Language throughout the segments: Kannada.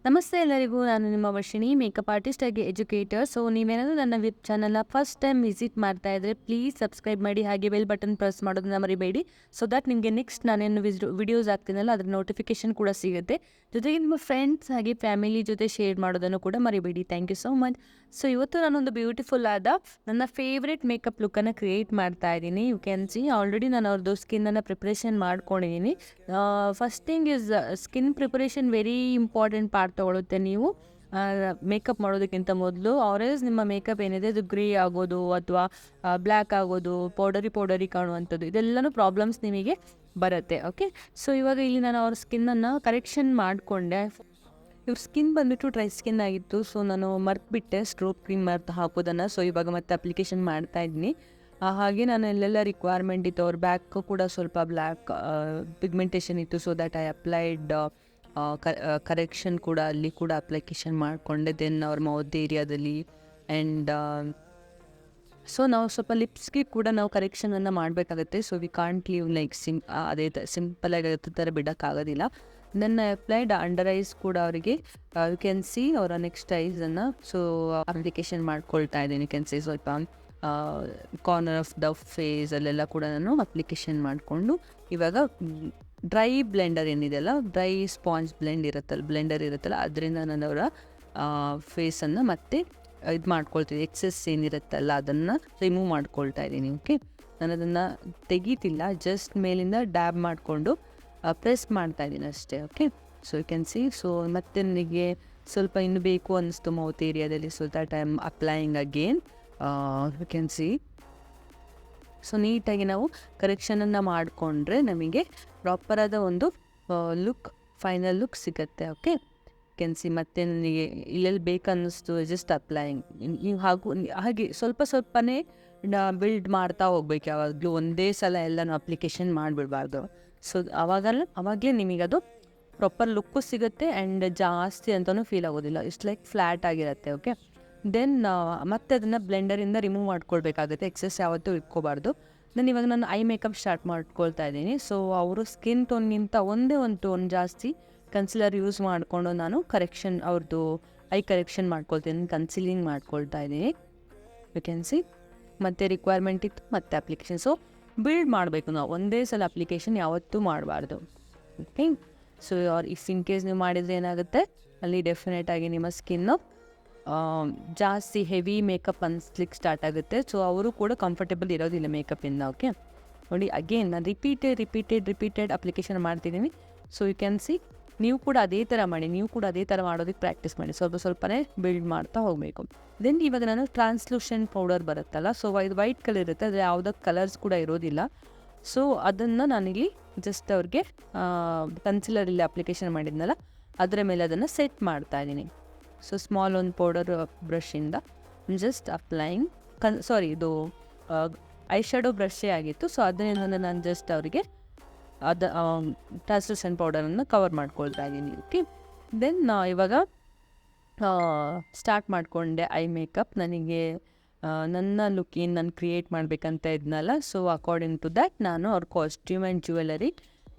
ನಮಸ್ತೆ ಎಲ್ಲರಿಗೂ, ನಾನು ನಿಮ್ಮ ವರ್ಷಿಣಿ, ಮೇಕಪ್ ಆರ್ಟಿಸ್ಟ್ ಆಗಿ ಎಜುಕೇಟರ್. ಸೊ ನೀವೇನಾದರೂ ನನ್ನ ಚಾನಲ್ನ ಫಸ್ಟ್ ಟೈಮ್ ವಿಸಿಟ್ ಮಾಡ್ತಾ ಇದ್ದರೆ ಪ್ಲೀಸ್ ಸಬ್ಸ್ಕ್ರೈಬ್ ಮಾಡಿ, ಹಾಗೆ ಬೆಲ್ ಬಟನ್ ಪ್ರೆಸ್ ಮಾಡೋದನ್ನ ಮರಿಬೇಡಿ. ಸೊ ದಟ್ ನಿಮಗೆ ನೆಕ್ಸ್ಟ್ ನಾನೇನು ವಿಡಿಯೋಸ್ ಆಗ್ತೀನಲ್ಲ ಅದರ ನೋಟಿಫಿಕೇಶನ್ ಕೂಡ ಸಿಗುತ್ತೆ. ಜೊತೆಗೆ ನಿಮ್ಮ ಫ್ರೆಂಡ್ಸ್ ಹಾಗೆ ಫ್ಯಾಮಿಲಿ ಜೊತೆ ಶೇರ್ ಮಾಡೋದನ್ನು ಕೂಡ ಮರಿಬೇಡಿ. Thank you so much. So ಇವತ್ತು ನಾನೊಂದು ಬ್ಯೂಟಿಫುಲ್ ಆದ ನನ್ನ ಫೇವ್ರೆಟ್ ಮೇಕಪ್ ಲುಕ್ಕನ್ನು ಕ್ರಿಯೇಟ್ ಮಾಡ್ತಾ ಇದ್ದೀನಿ. ಯು ಕ್ಯಾನ್ ಸಿ ಆಲ್ರೆಡಿ ನಾನು ಅವ್ರದ್ದು ಸ್ಕಿನ್ನನ್ನು ಪ್ರಿಪ್ರೇಷನ್ ಮಾಡ್ಕೊಂಡಿದ್ದೀನಿ. First thing is skin preparation very important part ತೊಗೊಳುತ್ತೆ. ನೀವು ಮೇಕಪ್ ಮಾಡೋದಕ್ಕಿಂತ ಮೊದಲು ಆರೆಲ್ಸ್ ನಿಮ್ಮ ಮೇಕಪ್ ಏನಿದೆ ಅದು ಗ್ರೇ ಆಗೋದು ಅಥವಾ ಬ್ಲ್ಯಾಕ್ ಆಗೋದು, ಪೌಡರಿ ಕಾಣುವಂಥದ್ದು, ಇದೆಲ್ಲನೂ ಪ್ರಾಬ್ಲಮ್ಸ್ ನಿಮಗೆ ಬರುತ್ತೆ. ಓಕೆ, ಸೊ ಇವಾಗ ಇಲ್ಲಿ ನಾನು ಅವ್ರ ಸ್ಕಿನ್ನನ್ನು ಕರೆಕ್ಷನ್ ಮಾಡಿಕೊಂಡೆ. ಇವ್ರ ಸ್ಕಿನ್ ಬಂದುಬಿಟ್ಟು ಡ್ರೈ ಸ್ಕಿನ್ ಆಗಿತ್ತು. ಸೊ ನಾನು ಮರ್ತ್ಬಿಟ್ಟೆ ಸ್ಟ್ರೋಕ್ ಕ್ರೀಮ್ ಹಾಕೋದನ್ನು. ಸೊ ಇವಾಗ ಮತ್ತೆ ಅಪ್ಲಿಕೇಶನ್ ಮಾಡ್ತಾ ಇದ್ದೀನಿ. ಹಾಗೆ ನಾನು ಎಲ್ಲೆಲ್ಲ ರಿಕ್ವೈರ್ಮೆಂಟ್ ಇತ್ತು, ಅವ್ರ ಬ್ಯಾಕ್ ಕೂಡ ಸ್ವಲ್ಪ ಬ್ಲ್ಯಾಕ್ ಪಿಗ್ಮೆಂಟೇಷನ್ ಇತ್ತು. So that I applied correction ಕೂಡ ಅಲ್ಲಿ ಕೂಡ ಅಪ್ಲಿಕೇಶನ್ ಮಾಡಿಕೊಂಡೆ. ದೆನ್ ಅವ್ರ ಮೌತ್ ಏರಿಯಾದಲ್ಲಿ ಆ್ಯಂಡ್ ಸೊ ನಾವು ಸ್ವಲ್ಪ ಲಿಪ್ಸ್ಗೆ ಕೂಡ ನಾವು ಕರೆಕ್ಷನನ್ನು ಮಾಡಬೇಕಾಗುತ್ತೆ. So we can't leave like ಅದೇ ಸಿಂಪಲಾಗಿ ಥರ ಬಿಡೋಕ್ಕಾಗೋದಿಲ್ಲ. Then I applied under eyes ಕೂಡ ಅವರಿಗೆ ಯು ಕ್ಯಾನ್ ಸಿ ಅವರ ನೆಕ್ಸ್ಟ್ ಐಸನ್ನು ಸೊ ಅಪ್ಲಿಕೇಶನ್ ಮಾಡ್ಕೊಳ್ತಾ ಇದ್ದೀನಿ. ಯು ಕ್ಯಾನ್ ಸಿ ಸ್ವಲ್ಪ ಕಾರ್ನರ್ ಆಫ್ ದ ಫೇಸ್ ಅಲ್ಲೆಲ್ಲ ಕೂಡ ನಾನು ಅಪ್ಲಿಕೇಶನ್ ಮಾಡಿಕೊಂಡು ಇವಾಗ ಡ್ರೈ ಬ್ಲೆಂಡರ್ ಏನಿದೆಯಲ್ಲ, ಡ್ರೈ ಸ್ಪಾಂಜ್ ಬ್ಲೆಂಡರ್ ಇರುತ್ತಲ್ಲ ಅದರಿಂದ ನಾನು ಅವರ ಫೇಸನ್ನು ಮತ್ತೆ ಇದು ಮಾಡ್ಕೊಳ್ತೀನಿ. ಎಕ್ಸೆಸ್ ಏನಿರುತ್ತಲ್ಲ ಅದನ್ನು ರಿಮೂವ್ ಮಾಡ್ಕೊಳ್ತಾ ಇದ್ದೀನಿ. ಓಕೆ, ನಾನು ಅದನ್ನು ತೆಗೀತಿಲ್ಲ, ಜಸ್ಟ್ ಮೇಲಿಂದ ಡ್ಯಾಬ್ ಮಾಡಿಕೊಂಡು ಪ್ರೆಸ್ ಮಾಡ್ತಾ ಇದ್ದೀನಿ ಅಷ್ಟೇ. Okay, so you can see. So ಮತ್ತೆ ನನಗೆ ಸ್ವಲ್ಪ ಇನ್ನು ಬೇಕು ಅನ್ನಿಸ್ತು ಮೌತ್ ಏರಿಯಾದಲ್ಲಿ. So that I am applying again. You can see. So ನೀಟಾಗಿ ನಾವು ಕರೆಕ್ಷನನ್ನು ಮಾಡಿಕೊಂಡ್ರೆ ನಮಗೆ ಪ್ರಾಪರಾದ ಒಂದು ಫೈನಲ್ ಲುಕ್ ಸಿಗುತ್ತೆ. Okay, can see. ಮತ್ತು ನನಗೆ ಇಲ್ಲೆಲ್ಲಿ ಬೇಕನ್ನಿಸ್ತು ಜಸ್ಟ್ ಅಪ್ಲೈಯಿಂಗ್. ನೀವು ಹಾಗೆ ಸ್ವಲ್ಪನೇ ಬಿಲ್ಡ್ ಮಾಡ್ತಾ ಹೋಗ್ಬೇಕು. ಯಾವಾಗಲೂ ಒಂದೇ ಸಲ ಎಲ್ಲನೂ ಅಪ್ಲಿಕೇಶನ್ ಮಾಡಿಬಿಡ್ಬಾರ್ದು. ಸೊ ಆವಾಗಲೇ ನಿಮಗದು ಪ್ರಾಪರ್ ಲುಕ್ಕು ಸಿಗುತ್ತೆ ಆ್ಯಂಡ್ ಜಾಸ್ತಿ ಅಂತಲೂ ಫೀಲ್ ಆಗೋದಿಲ್ಲ. ಇಷ್ಟು ಲೈಕ್ ಫ್ಲ್ಯಾಟ್ ಆಗಿರುತ್ತೆ. ಓಕೆ, ದೆನ್ ಮತ್ತೆ ಅದನ್ನು ಬ್ಲೆಂಡರಿಂದ ರಿಮೂವ್ ಮಾಡ್ಕೊಳ್ಬೇಕಾಗುತ್ತೆ. ಎಕ್ಸೆಸ್ ಯಾವತ್ತೂ ಇಟ್ಕೋಬಾರ್ದು. ಇವಾಗ ನಾನು ಐ ಮೇಕಪ್ ಸ್ಟಾರ್ಟ್ ಮಾಡ್ಕೊಳ್ತಾ ಇದ್ದೀನಿ. ಸೊ ಅವರು ಸ್ಕಿನ್ ಟೋನ್ಗಿಂತ ಒಂದೇ ಒಂದು ಟೋನ್ ಜಾಸ್ತಿ ಕನ್ಸಿಲರ್ ಯೂಸ್ ಮಾಡಿಕೊಂಡು ನಾನು ಅವ್ರದ್ದು ಐ ಕರೆಕ್ಷನ್ ಮಾಡ್ಕೊಳ್ತೀನಿ, ಕನ್ಸಿಲಿಂಗ್ ಮಾಡ್ಕೊಳ್ತಾ ಇದ್ದೀನಿ. You can see. ಮತ್ತು ರಿಕ್ವೈರ್ಮೆಂಟ್ ಇತ್ತು ಮತ್ತು ಅಪ್ಲಿಕೇಶನ್. ಸೊ ಬಿಲ್ಡ್ ಮಾಡಬೇಕು ನಾವು, ಒಂದೇ ಸಲ ಅಪ್ಲಿಕೇಶನ್ ಯಾವತ್ತೂ ಮಾಡಬಾರ್ದು. Okay, so if in case ನೀವು ಮಾಡಿದರೆ ಏನಾಗುತ್ತೆ, ಅಲ್ಲಿ ಡೆಫಿನೆಟಾಗಿ ನಿಮ್ಮ ಸ್ಕಿನ್ನು ಜಾಸ್ತಿ ಹೆವಿ ಮೇಕಪ್ ಅನ್ಸ್ಲಿಕ್ಕೆ ಸ್ಟಾರ್ಟ್ ಆಗುತ್ತೆ. ಸೊ ಅವರು ಕೂಡ ಕಂಫರ್ಟೇಬಲ್ ಇರೋದಿಲ್ಲ ಮೇಕಪ್ಪಿಂದ. ಓಕೆ ನೋಡಿ, ಅಗೇನ್ ನಾನು ರಿಪೀಟೆಡ್ ಅಪ್ಲಿಕೇಶನ್ ಮಾಡ್ತಿದ್ದೀನಿ. So you can see. ನೀವು ಕೂಡ ಅದೇ ಥರ ಮಾಡಿ, ಮಾಡೋದಕ್ಕೆ ಪ್ರಾಕ್ಟೀಸ್ ಮಾಡಿ. ಸ್ವಲ್ಪನೇ ಬಿಲ್ಡ್ ಮಾಡ್ತಾ ಹೋಗಬೇಕು. ದೆನ್ ಇವಾಗ ನಾನು ಟ್ರಾನ್ಸ್ಲೂಷನ್ ಪೌಡರ್ ಬರುತ್ತಲ್ಲ, ಸೊ ಇದು ವೈಟ್ ಕಲರ್ ಇರುತ್ತೆ, ಆದರೆ ಯಾವುದೇ ಕಲರ್ಸ್ ಕೂಡ ಇರೋದಿಲ್ಲ. ಸೊ ಅದನ್ನು ನಾನಿಲ್ಲಿ ಜಸ್ಟ್ ಅವ್ರಿಗೆ ಕನ್ಸಿಲರಲ್ಲಿ ಅಪ್ಲಿಕೇಶನ್ ಮಾಡಿದ್ನಲ್ಲ ಅದರ ಮೇಲೆ ಅದನ್ನು ಸೆಟ್ ಮಾಡ್ತಾ ಇದ್ದೀನಿ. ಸೊ ಸ್ಮಾಲ್ ಒಂದು ಪೌಡರ್ ಬ್ರಷಿಂದ ಜಸ್ಟ್ ಅಪ್ಲೈಯಿಂಗ್ ಇದು ಐ ಶ್ಯಾಡೋ ಬ್ರಷೇ ಆಗಿತ್ತು. ಸೊ ಅದರಿಂದ ನಾನು ಜಸ್ಟ್ ಅವರಿಗೆ ಟ್ರಾನ್ಸ್ಲೂಷನ್ ಪೌಡರನ್ನು ಕವರ್ ಮಾಡ್ಕೊಳ್ತಾ ಇದ್ದೀನಿ. ಓಕೆ, ದೆನ್ ಇವಾಗ ಸ್ಟಾರ್ಟ್ ಮಾಡಿಕೊಂಡೆ ಐ ಮೇಕಪ್. ನನಗೆ ನನ್ನ ಲುಕ್ ಏನು ನಾನು ಕ್ರಿಯೇಟ್ ಮಾಡಬೇಕಂತ ಇದ್ನಲ್ಲ, ಸೊ ಅಕಾರ್ಡಿಂಗ್ ಟು ದ್ಯಾಟ್ ನಾನು ಅವ್ರ ಕಾಸ್ಟ್ಯೂಮ್ ಆ್ಯಂಡ್ ಜ್ಯುವೆಲರಿ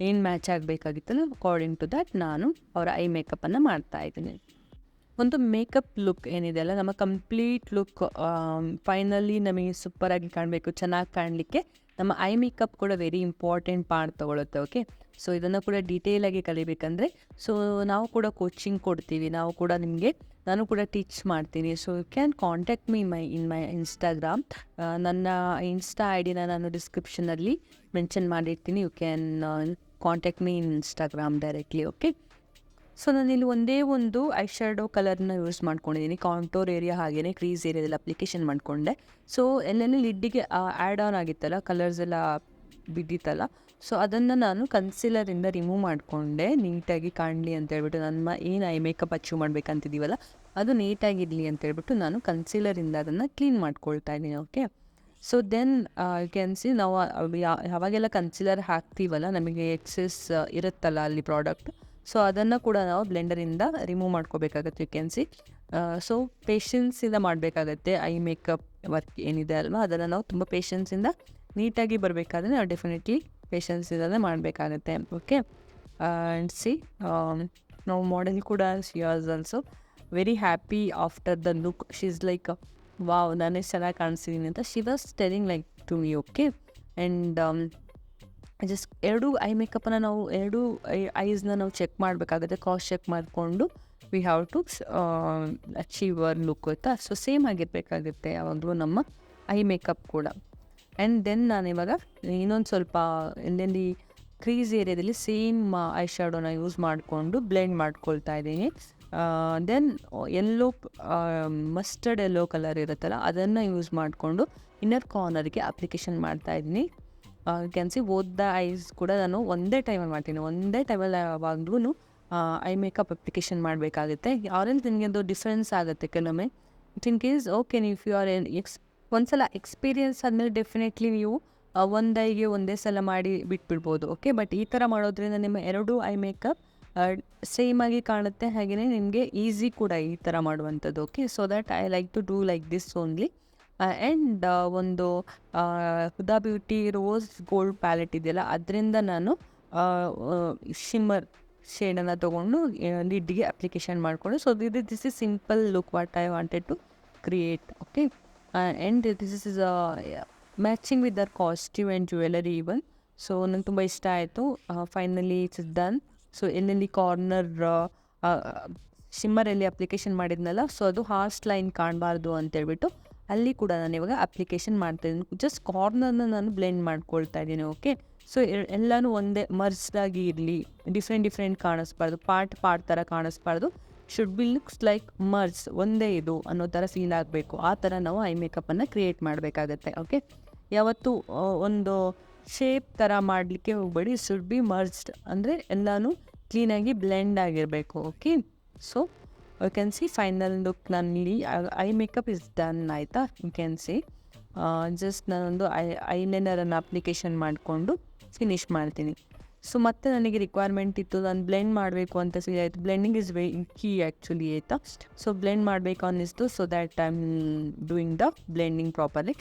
ಏನು ಮ್ಯಾಚ್ ಆಗಬೇಕಾಗಿತ್ತಲ್ಲ ಅಕಾರ್ಡಿಂಗ್ ಟು ದ್ಯಾಟ್ ನಾನು ಅವರ ಐ ಮೇಕಪ್ಪನ್ನು ಮಾಡ್ತಾಯಿದ್ದೀನಿ. ಒಂದು ಮೇಕಪ್ ಲುಕ್ ಏನಿದೆ ಅಲ್ಲ, ನಮ್ಮ ಕಂಪ್ಲೀಟ್ ಲುಕ್ ಫೈನಲಿ ನಮಗೆ ಸೂಪರಾಗಿ ಕಾಣಬೇಕು, ಚೆನ್ನಾಗಿ ಕಾಣಲಿಕ್ಕೆ ನಮ್ಮ ಐ ಮೇಕಪ್ ಕೂಡ ವೆರಿ ಇಂಪಾರ್ಟೆಂಟ್ ಪಾರ್ಟ್ ತೊಗೊಳುತ್ತೆ. ಓಕೆ, ಸೊ ಇದನ್ನು ಕೂಡ ಡೀಟೇಲಾಗಿ ಕಲಿಬೇಕಂದ್ರೆ ಸೊ ನಾವು ಕೂಡ ಕೋಚಿಂಗ್ ಕೊಡ್ತೀವಿ, ನಾನು ಕೂಡ ಟೀಚ್ ಮಾಡ್ತೀನಿ. So you can contact me in my Instagram. ನನ್ನ ಇನ್ಸ್ಟಾ ಐಡಿನ ನಾನು ಡಿಸ್ಕ್ರಿಪ್ಷನಲ್ಲಿ ಮೆನ್ಷನ್ ಮಾಡಿರ್ತೀನಿ. You can contact me in Instagram directly. Okay, so ನಾನಿಲ್ಲಿ ಒಂದೇ ಒಂದು ಐ ಶ್ಯಾಡೋ ಕಲರ್ನ ಯೂಸ್ ಮಾಡ್ಕೊಂಡಿದ್ದೀನಿ. ಕಾಂಟೋರ್ ಏರಿಯಾ ಹಾಗೆಯೇ ಕ್ರೀಸ್ ಏರಿಯಾದಲ್ಲಿ ಅಪ್ಲಿಕೇಶನ್ ಮಾಡಿಕೊಂಡೆ. ಸೊ ಎಲ್ಲೆಲ್ಲಿ ಲಿಡ್ಡಿಗೆ ಆ್ಯಡ್ ಆನ್ ಆಗಿತ್ತಲ್ಲ, ಕಲರ್ಸ್ ಎಲ್ಲ ಬಿದ್ದಿತ್ತಲ್ಲ, ಸೊ ಅದನ್ನು ನಾನು ಕನ್ಸಿಲರಿಂದ ರಿಮೂವ್ ಮಾಡಿಕೊಂಡೆ, ನೀಟಾಗಿ ಕಾಣಲಿ ಅಂತ ಹೇಳ್ಬಿಟ್ಟು. ನನ್ನ ಏನು ಐ ಮೇಕಪ್ ಅಚೀವ್ ಮಾಡಬೇಕಂತಿದ್ದೀವಲ್ಲ ಅದು ನೀಟಾಗಿರಲಿ ಅಂತ ಹೇಳ್ಬಿಟ್ಟು ನಾನು ಕನ್ಸಿಲರಿಂದ ಅದನ್ನು ಕ್ಲೀನ್ ಮಾಡ್ಕೊಳ್ತಾ ಇದ್ದೀನಿ. Okay, so then you can see. ನಾವು ಯಾವಾಗೆಲ್ಲ ಕನ್ಸಿಲರ್ ಹಾಕ್ತೀವಲ್ಲ ನಮಗೆ ಎಕ್ಸೆಸ್ ಇರುತ್ತಲ್ಲ ಅಲ್ಲಿ ಪ್ರಾಡಕ್ಟ್, ಸೊ ಅದನ್ನು ಕೂಡ ನಾವು ಬ್ಲೆಂಡರಿಂದ ರಿಮೂವ್ ಮಾಡ್ಕೋಬೇಕಾಗತ್ತೆ. You can see. ಸೊ ಪೇಷನ್ಸಿಂದ ಮಾಡಬೇಕಾಗತ್ತೆ ಐ ಮೇಕಪ್ ವರ್ಕ್ ಏನಿದೆ ಅಲ್ವಾ, ಅದನ್ನು ನಾವು ತುಂಬ ಪೇಷನ್ಸಿಂದ ನೀಟಾಗಿ ಬರಬೇಕಾದ್ರೆ ನಾವು ಡೆಫಿನೆಟ್ಲಿ ಪೇಷನ್ಸಿಂದಲೇ ಮಾಡಬೇಕಾಗತ್ತೆ. ಓಕೆ, ಆ್ಯಂಡ್ ಸಿ ನಾವು ಮಾಡೆಲ್ ಕೂಡ she was also very happy after the look. She is like wow, ನಾನೇ ಚೆನ್ನಾಗಿ ಕಾಣಿಸ್ತೀನಿ ಅಂತ she was telling like to me. Okay, and just ಎರಡು ಐ ಮೇಕಪ್ಪನ್ನು ನಾವು ಐಸ್ನ ನಾವು ಚೆಕ್ ಮಾಡಬೇಕಾಗುತ್ತೆ, ಕ್ರಾಸ್ ಚೆಕ್ ಮಾಡಿಕೊಂಡು we have to achieve our look ಆಯಿತಾ. ಸೊ ಸೇಮ್ ಆಗಿರಬೇಕಾಗುತ್ತೆ ಯಾವಾಗಲೂ ನಮ್ಮ ಐ ಮೇಕಪ್ ಕೂಡ. ಆ್ಯಂಡ್ ದೆನ್ ನಾನು ಇವಾಗ ಇನ್ನೊಂದು ಸ್ವಲ್ಪ ಎಲ್ಲೆಲ್ಲಿ ಕ್ರೀಸ್ ಏರಿಯಾದಲ್ಲಿ ಸೇಮ್ ಐ ಶ್ಯಾಡೋನ ಯೂಸ್ ಮಾಡಿಕೊಂಡು ಬ್ಲೆಂಡ್ ಮಾಡ್ಕೊಳ್ತಾ ಇದ್ದೀನಿ. Then yellow mustard yellow colour ಇರುತ್ತಲ್ಲ ಅದನ್ನು ಯೂಸ್ ಮಾಡಿಕೊಂಡು ಇನ್ನರ್ ಕಾರ್ನರ್ಗೆ ಅಪ್ಲಿಕೇಶನ್ ಮಾಡ್ತಾಯಿದ್ದೀನಿ. Can see both the eyes ಕೂಡ ನಾನು ಒಂದೇ ಟೈಮಲ್ಲಿ ಮಾಡ್ತೀನಿ. ಒಂದೇ ಟೈಮಲ್ಲಿ ಯಾವಾಗ್ಲೂ ಐ ಮೇಕಪ್ ಅಪ್ಲಿಕೇಶನ್ ಮಾಡಬೇಕಾಗುತ್ತೆ. ಆರೆಂಜ್ ನಿಮಗೆ ಒಂದು ಡಿಫ್ರೆನ್ಸ್ ಆಗುತ್ತೆ ಕೆಲವೊಮ್ಮೆ. In case okay, if you are ಒಂದ್ಸಲ ಎಕ್ಸ್ಪೀರಿಯನ್ಸ್ ಆದಮೇಲೆ ಡೆಫಿನೆಟ್ಲಿ ನೀವು ಒಂದು ಐಗೆ ಒಂದೇ ಸಲ ಮಾಡಿ ಬಿಟ್ಬಿಡ್ಬೋದು. ಓಕೆ, ಬಟ್ ಈ ಥರ ಮಾಡೋದ್ರಿಂದ ನಿಮ್ಮ ಎರಡು ಐ ಮೇಕಪ್ ಸೇಮಾಗಿ ಕಾಣುತ್ತೆ, ಹಾಗೆಯೇ ನಿಮಗೆ ಈಸಿ ಕೂಡ ಈ ಥರ ಮಾಡುವಂಥದ್ದು. Okay, so that I like to do like this only. And ಒಂದು Huda beauty rose gold palette ಇದೆಯಲ್ಲ ಅದರಿಂದ ನಾನು ಶಿಮ್ಮರ್ ಶೇಡನ್ನು ತೊಗೊಂಡು ಲಿಡ್ಗೆ ಅಪ್ಲಿಕೇಶನ್ ಮಾಡಿಕೊಂಡು, so this is simple look what I wanted to create. Okay, and this is matching with their costume and jewellery even. So ನಂಗೆ ತುಂಬ ಇಷ್ಟ ಆಯಿತು. Finally it's done. ಸೊ ಎಲ್ಲೆಲ್ಲಿ ಕಾರ್ನರ್ ಶಿಮ್ಮರಲ್ಲಿ ಅಪ್ಲಿಕೇಶನ್ ಮಾಡಿದ್ನಲ್ಲ, ಸೊ ಅದು ಹಾರ್ಸ್ಟ್ ಲೈನ್ ಕಾಣಬಾರ್ದು ಅಂತೇಳ್ಬಿಟ್ಟು ಅಲ್ಲಿ ಕೂಡ ನಾನು ಇವಾಗ ಅಪ್ಲಿಕೇಶನ್ ಮಾಡ್ತಾಯಿದ್ದೀನಿ. ಜಸ್ಟ್ ಕಾರ್ನರ್ನ ನಾನು ಬ್ಲೆಂಡ್ ಮಾಡ್ಕೊಳ್ತಾ ಇದ್ದೀನಿ. ಓಕೆ, ಸೊ ಎಲ್ಲನೂ ಒಂದೇ ಮರ್ಸ್ಡಾಗಿ ಇರಲಿ, ಡಿಫ್ರೆಂಟ್ ಕಾಣಿಸ್ಬಾರ್ದು, ಪಾರ್ಟ್ ಥರ ಕಾಣಿಸ್ಬಾರ್ದು. Should be looks like merge, ಒಂದೇ ಇದು ಅನ್ನೋ ಥರ ಫೀಲ್ ಆಗಬೇಕು. ಆ ಥರ ನಾವು ಐ ಮೇಕಪ್ಪನ್ನು ಕ್ರಿಯೇಟ್ ಮಾಡಬೇಕಾಗತ್ತೆ. ಓಕೆ, ಯಾವತ್ತೂ ಒಂದು ಶೇಪ್ ಥರ ಮಾಡಲಿಕ್ಕೆ ಹೋಗಬೇಡಿ. ಶುಡ್ ಬಿ ಮರ್ಸ್ಡ್ ಅಂದರೆ ಎಲ್ಲನೂ ಕ್ಲೀನಾಗಿ ಬ್ಲೆಂಡ್ ಆಗಿರಬೇಕು. Okay, so you can see final look ನನ್ನಲ್ಲಿ ಐ ಮೇಕಪ್ ಇಸ್ ಡನ್ ಆಯಿತಾ. ಯು ಕ್ಯಾನ್ ಸಿ ಜಸ್ಟ್ ನಾನೊಂದು ಐಲೈನರನ್ನು ಅಪ್ಲಿಕೇಶನ್ ಮಾಡಿಕೊಂಡು ಫಿನಿಷ್ ಮಾಡ್ತೀನಿ. ಸೊ ಮತ್ತೆ ನನಗೆ ರಿಕ್ವೈರ್ಮೆಂಟ್ ಇತ್ತು, ನಾನು ಬ್ಲೆಂಡ್ ಮಾಡಬೇಕು ಅಂತ ಫೀಲ್ ಆಯಿತು. Blending is very key actually ಆಯಿತಾ. ಸೊ ಬ್ಲೆಂಡ್ ಮಾಡಬೇಕು ಅನ್ನಿಸ್ತು, so that I am doing the blending properly.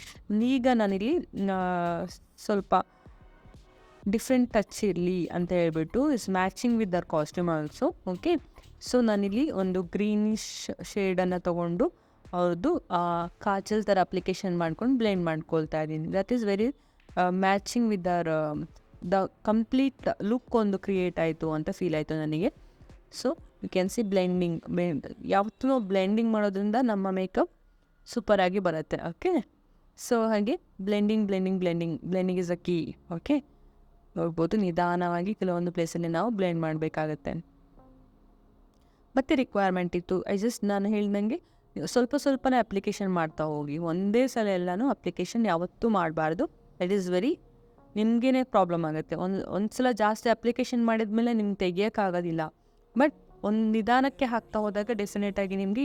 ಈಗ ನಾನಿಲ್ಲಿ ಸ್ವಲ್ಪ ಡಿಫ್ರೆಂಟ್ ಟಚ್ ಇರಲಿ ಅಂತ ಹೇಳ್ಬಿಟ್ಟು is matching with their costume also. Okay, so ನಾನಿಲ್ಲಿ ಒಂದು ಗ್ರೀನಿಶ್ ಶೇಡನ್ನು ತೊಗೊಂಡು ಅವ್ರದ್ದು ಕಾಜಲ್ ಥರ ಅಪ್ಲಿಕೇಶನ್ ಮಾಡ್ಕೊಂಡು ಬ್ಲೆಂಡ್ ಮಾಡ್ಕೊಳ್ತಾ ಇದ್ದೀನಿ. That is very matching with their the complete look ಒಂದು ಕ್ರಿಯೇಟ್ ಆಯಿತು ಅಂತ ಫೀಲ್ ಆಯಿತು ನನಗೆ. So you can see blending ಯಾವತ್ತೂ ಬ್ಲೆಂಡಿಂಗ್ ಮಾಡೋದ್ರಿಂದ ನಮ್ಮ ಮೇಕಪ್ ಸೂಪರಾಗಿ ಬರುತ್ತೆ. ಓಕೆ, ಸೊ ಹಾಗೆ blending is a key. Okay, ನೋಡ್ಬೋದು ನಿಧಾನವಾಗಿ ಕೆಲವೊಂದು ಪ್ಲೇಸಲ್ಲಿ ನಾವು ಬ್ಲೆಂಡ್ ಮಾಡಬೇಕಾಗತ್ತೆ. ಮತ್ತು ರಿಕ್ವೈರ್ಮೆಂಟ್ ಇತ್ತು, ನಾನು ಹೇಳ್ದಂಗೆ ಸ್ವಲ್ಪನೇ ಅಪ್ಲಿಕೇಶನ್ ಮಾಡ್ತಾ ಹೋಗಿ, ಒಂದೇ ಸಲ ಎಲ್ಲನೂ ಅಪ್ಲಿಕೇಶನ್ ಯಾವತ್ತೂ ಮಾಡಬಾರ್ದು. ದಟ್ ಈಸ್ ವೆರಿ ನಿಮಗೇ ಪ್ರಾಬ್ಲಮ್ ಆಗುತ್ತೆ. ಒಂದು ಸಲ ಜಾಸ್ತಿ ಅಪ್ಲಿಕೇಶನ್ ಮಾಡಿದ್ಮೇಲೆ ನಿಮ್ಗೆ ತೆಗಿಯೋಕ್ಕಾಗೋದಿಲ್ಲ. ಬಟ್ ಒಂದು ನಿಧಾನಕ್ಕೆ ಹಾಕ್ತಾ ಹೋದಾಗ ಡೆಫಿನೆಟಾಗಿ ನಿಮಗೆ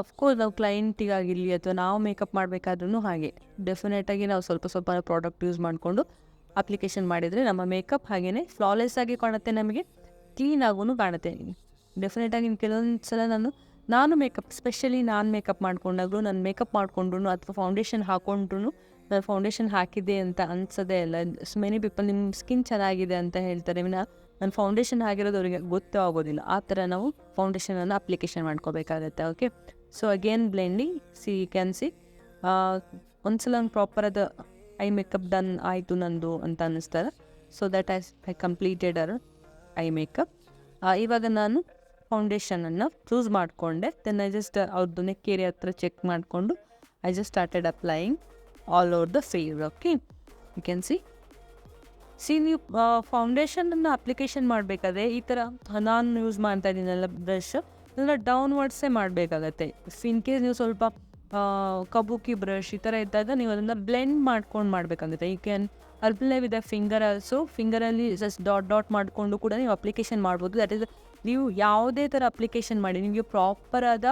ಅಫ್ಕೋರ್ಸ್ ನಾವು ಕ್ಲೈಂಟಿಗಾಗಿರಲಿ ಅಥವಾ ನಾವು ಮೇಕಪ್ ಮಾಡಬೇಕಾದ್ರೂ ಹಾಗೆ ಡೆಫಿನೆಟಾಗಿ ನಾವು ಸ್ವಲ್ಪ ಪ್ರಾಡಕ್ಟ್ ಯೂಸ್ ಮಾಡಿಕೊಂಡು ಅಪ್ಲಿಕೇಶನ್ ಮಾಡಿದರೆ ನಮ್ಮ ಮೇಕಪ್ ಹಾಗೆಯೇ ಫ್ಲಾಲೆಸ್ ಆಗಿ ಕಾಣುತ್ತೆ, ನಮಗೆ ಕ್ಲೀನಾಗೂ ಕಾಣುತ್ತೆ. ಡೆಫಿನೆಟಾಗಿ ಕೆಲವೊಂದು ಸಲ ನಾನು ಮೇಕಪ್ ಸ್ಪೆಷಲಿ ನಾನು ಮೇಕಪ್ ಮಾಡಿಕೊಂಡಾಗಲೂ, ನಾನು ಮೇಕಪ್ ಮಾಡಿಕೊಂಡ್ರು ಅಥವಾ ಫೌಂಡೇಶನ್ ಹಾಕ್ಕೊಂಡ್ರು ನಾನು ಫೌಂಡೇಶನ್ ಹಾಕಿದ್ದೆ ಅಂತ ಅನ್ಸೋದೇ ಇಲ್ಲ. ಮೆನಿ ಪೀಪಲ್ ನಿಮ್ಮ ಸ್ಕಿನ್ ಚೆನ್ನಾಗಿದೆ ಅಂತ ಹೇಳ್ತಾರೆ, ನಾನು ಫೌಂಡೇಶನ್ ಹಾಕಿರೋದು ಅವರಿಗೆ ಗೊತ್ತೂ ಆಗೋದಿಲ್ಲ. ಆ ಥರ ನಾವು ಫೌಂಡೇಶನನ್ನು ಅಪ್ಲಿಕೇಶನ್ ಮಾಡ್ಕೋಬೇಕಾಗತ್ತೆ. Okay, so again blending can see ಒಂದ್ಸಲ ಒಂದು ಪ್ರಾಪರಾದ ಐ ಮೇಕಪ್ ಡನ್ ಆಯಿತು ನಂದು ಅಂತ ಅನ್ನಿಸ್ತಾರೆ. So that I completed our eye makeup. ಇವಾಗ ನಾನು ಫೌಂಡೇಶನನ್ನು ಚೂಸ್ ಮಾಡಿಕೊಂಡೆ. ದೆನ್ ಐ ಜಸ್ಟ್ ಅವ್ರದ್ದು ನೆಕ್ ಏರಿಯಾ ಹತ್ರ ಚೆಕ್ ಮಾಡಿಕೊಂಡು I just started applying all over the face. Okay, you can see ನೀವು ಫೌಂಡೇಶನನ್ನು ಅಪ್ಲಿಕೇಶನ್ ಮಾಡಬೇಕಾದ್ರೆ ಈ ಥರ ನಾನು ಯೂಸ್ ಮಾಡ್ತಾ ಇದ್ದೀನಲ್ಲ ಬ್ರಷ್, ಅದನ್ನು ಡೌನ್ವರ್ಡ್ಸೇ ಮಾಡಬೇಕಾಗತ್ತೆ. ಇನ್ ಕೇಸ್ ನೀವು ಸ್ವಲ್ಪ ಕಬೂಕಿ ಬ್ರಷ್ ಈ ಥರ ಇದ್ದಾಗ ನೀವು ಅದನ್ನು ಬ್ಲೆಂಡ್ ಮಾಡ್ಕೊಂಡು ಮಾಡಬೇಕಾಗುತ್ತೆ. You can apply with a finger also. ಫಿಂಗರಲ್ಲಿ ಜಸ್ಟ್ ಡಾಟ್ ಮಾಡಿಕೊಂಡು ಕೂಡ ನೀವು ಅಪ್ಲಿಕೇಶನ್ ಮಾಡ್ಬೋದು. ದಟ್ ಇಸ್ ನೀವು ಯಾವುದೇ ಥರ ಅಪ್ಲಿಕೇಶನ್ ಮಾಡಿ, ನಿಮಗೆ ಪ್ರಾಪರಾದ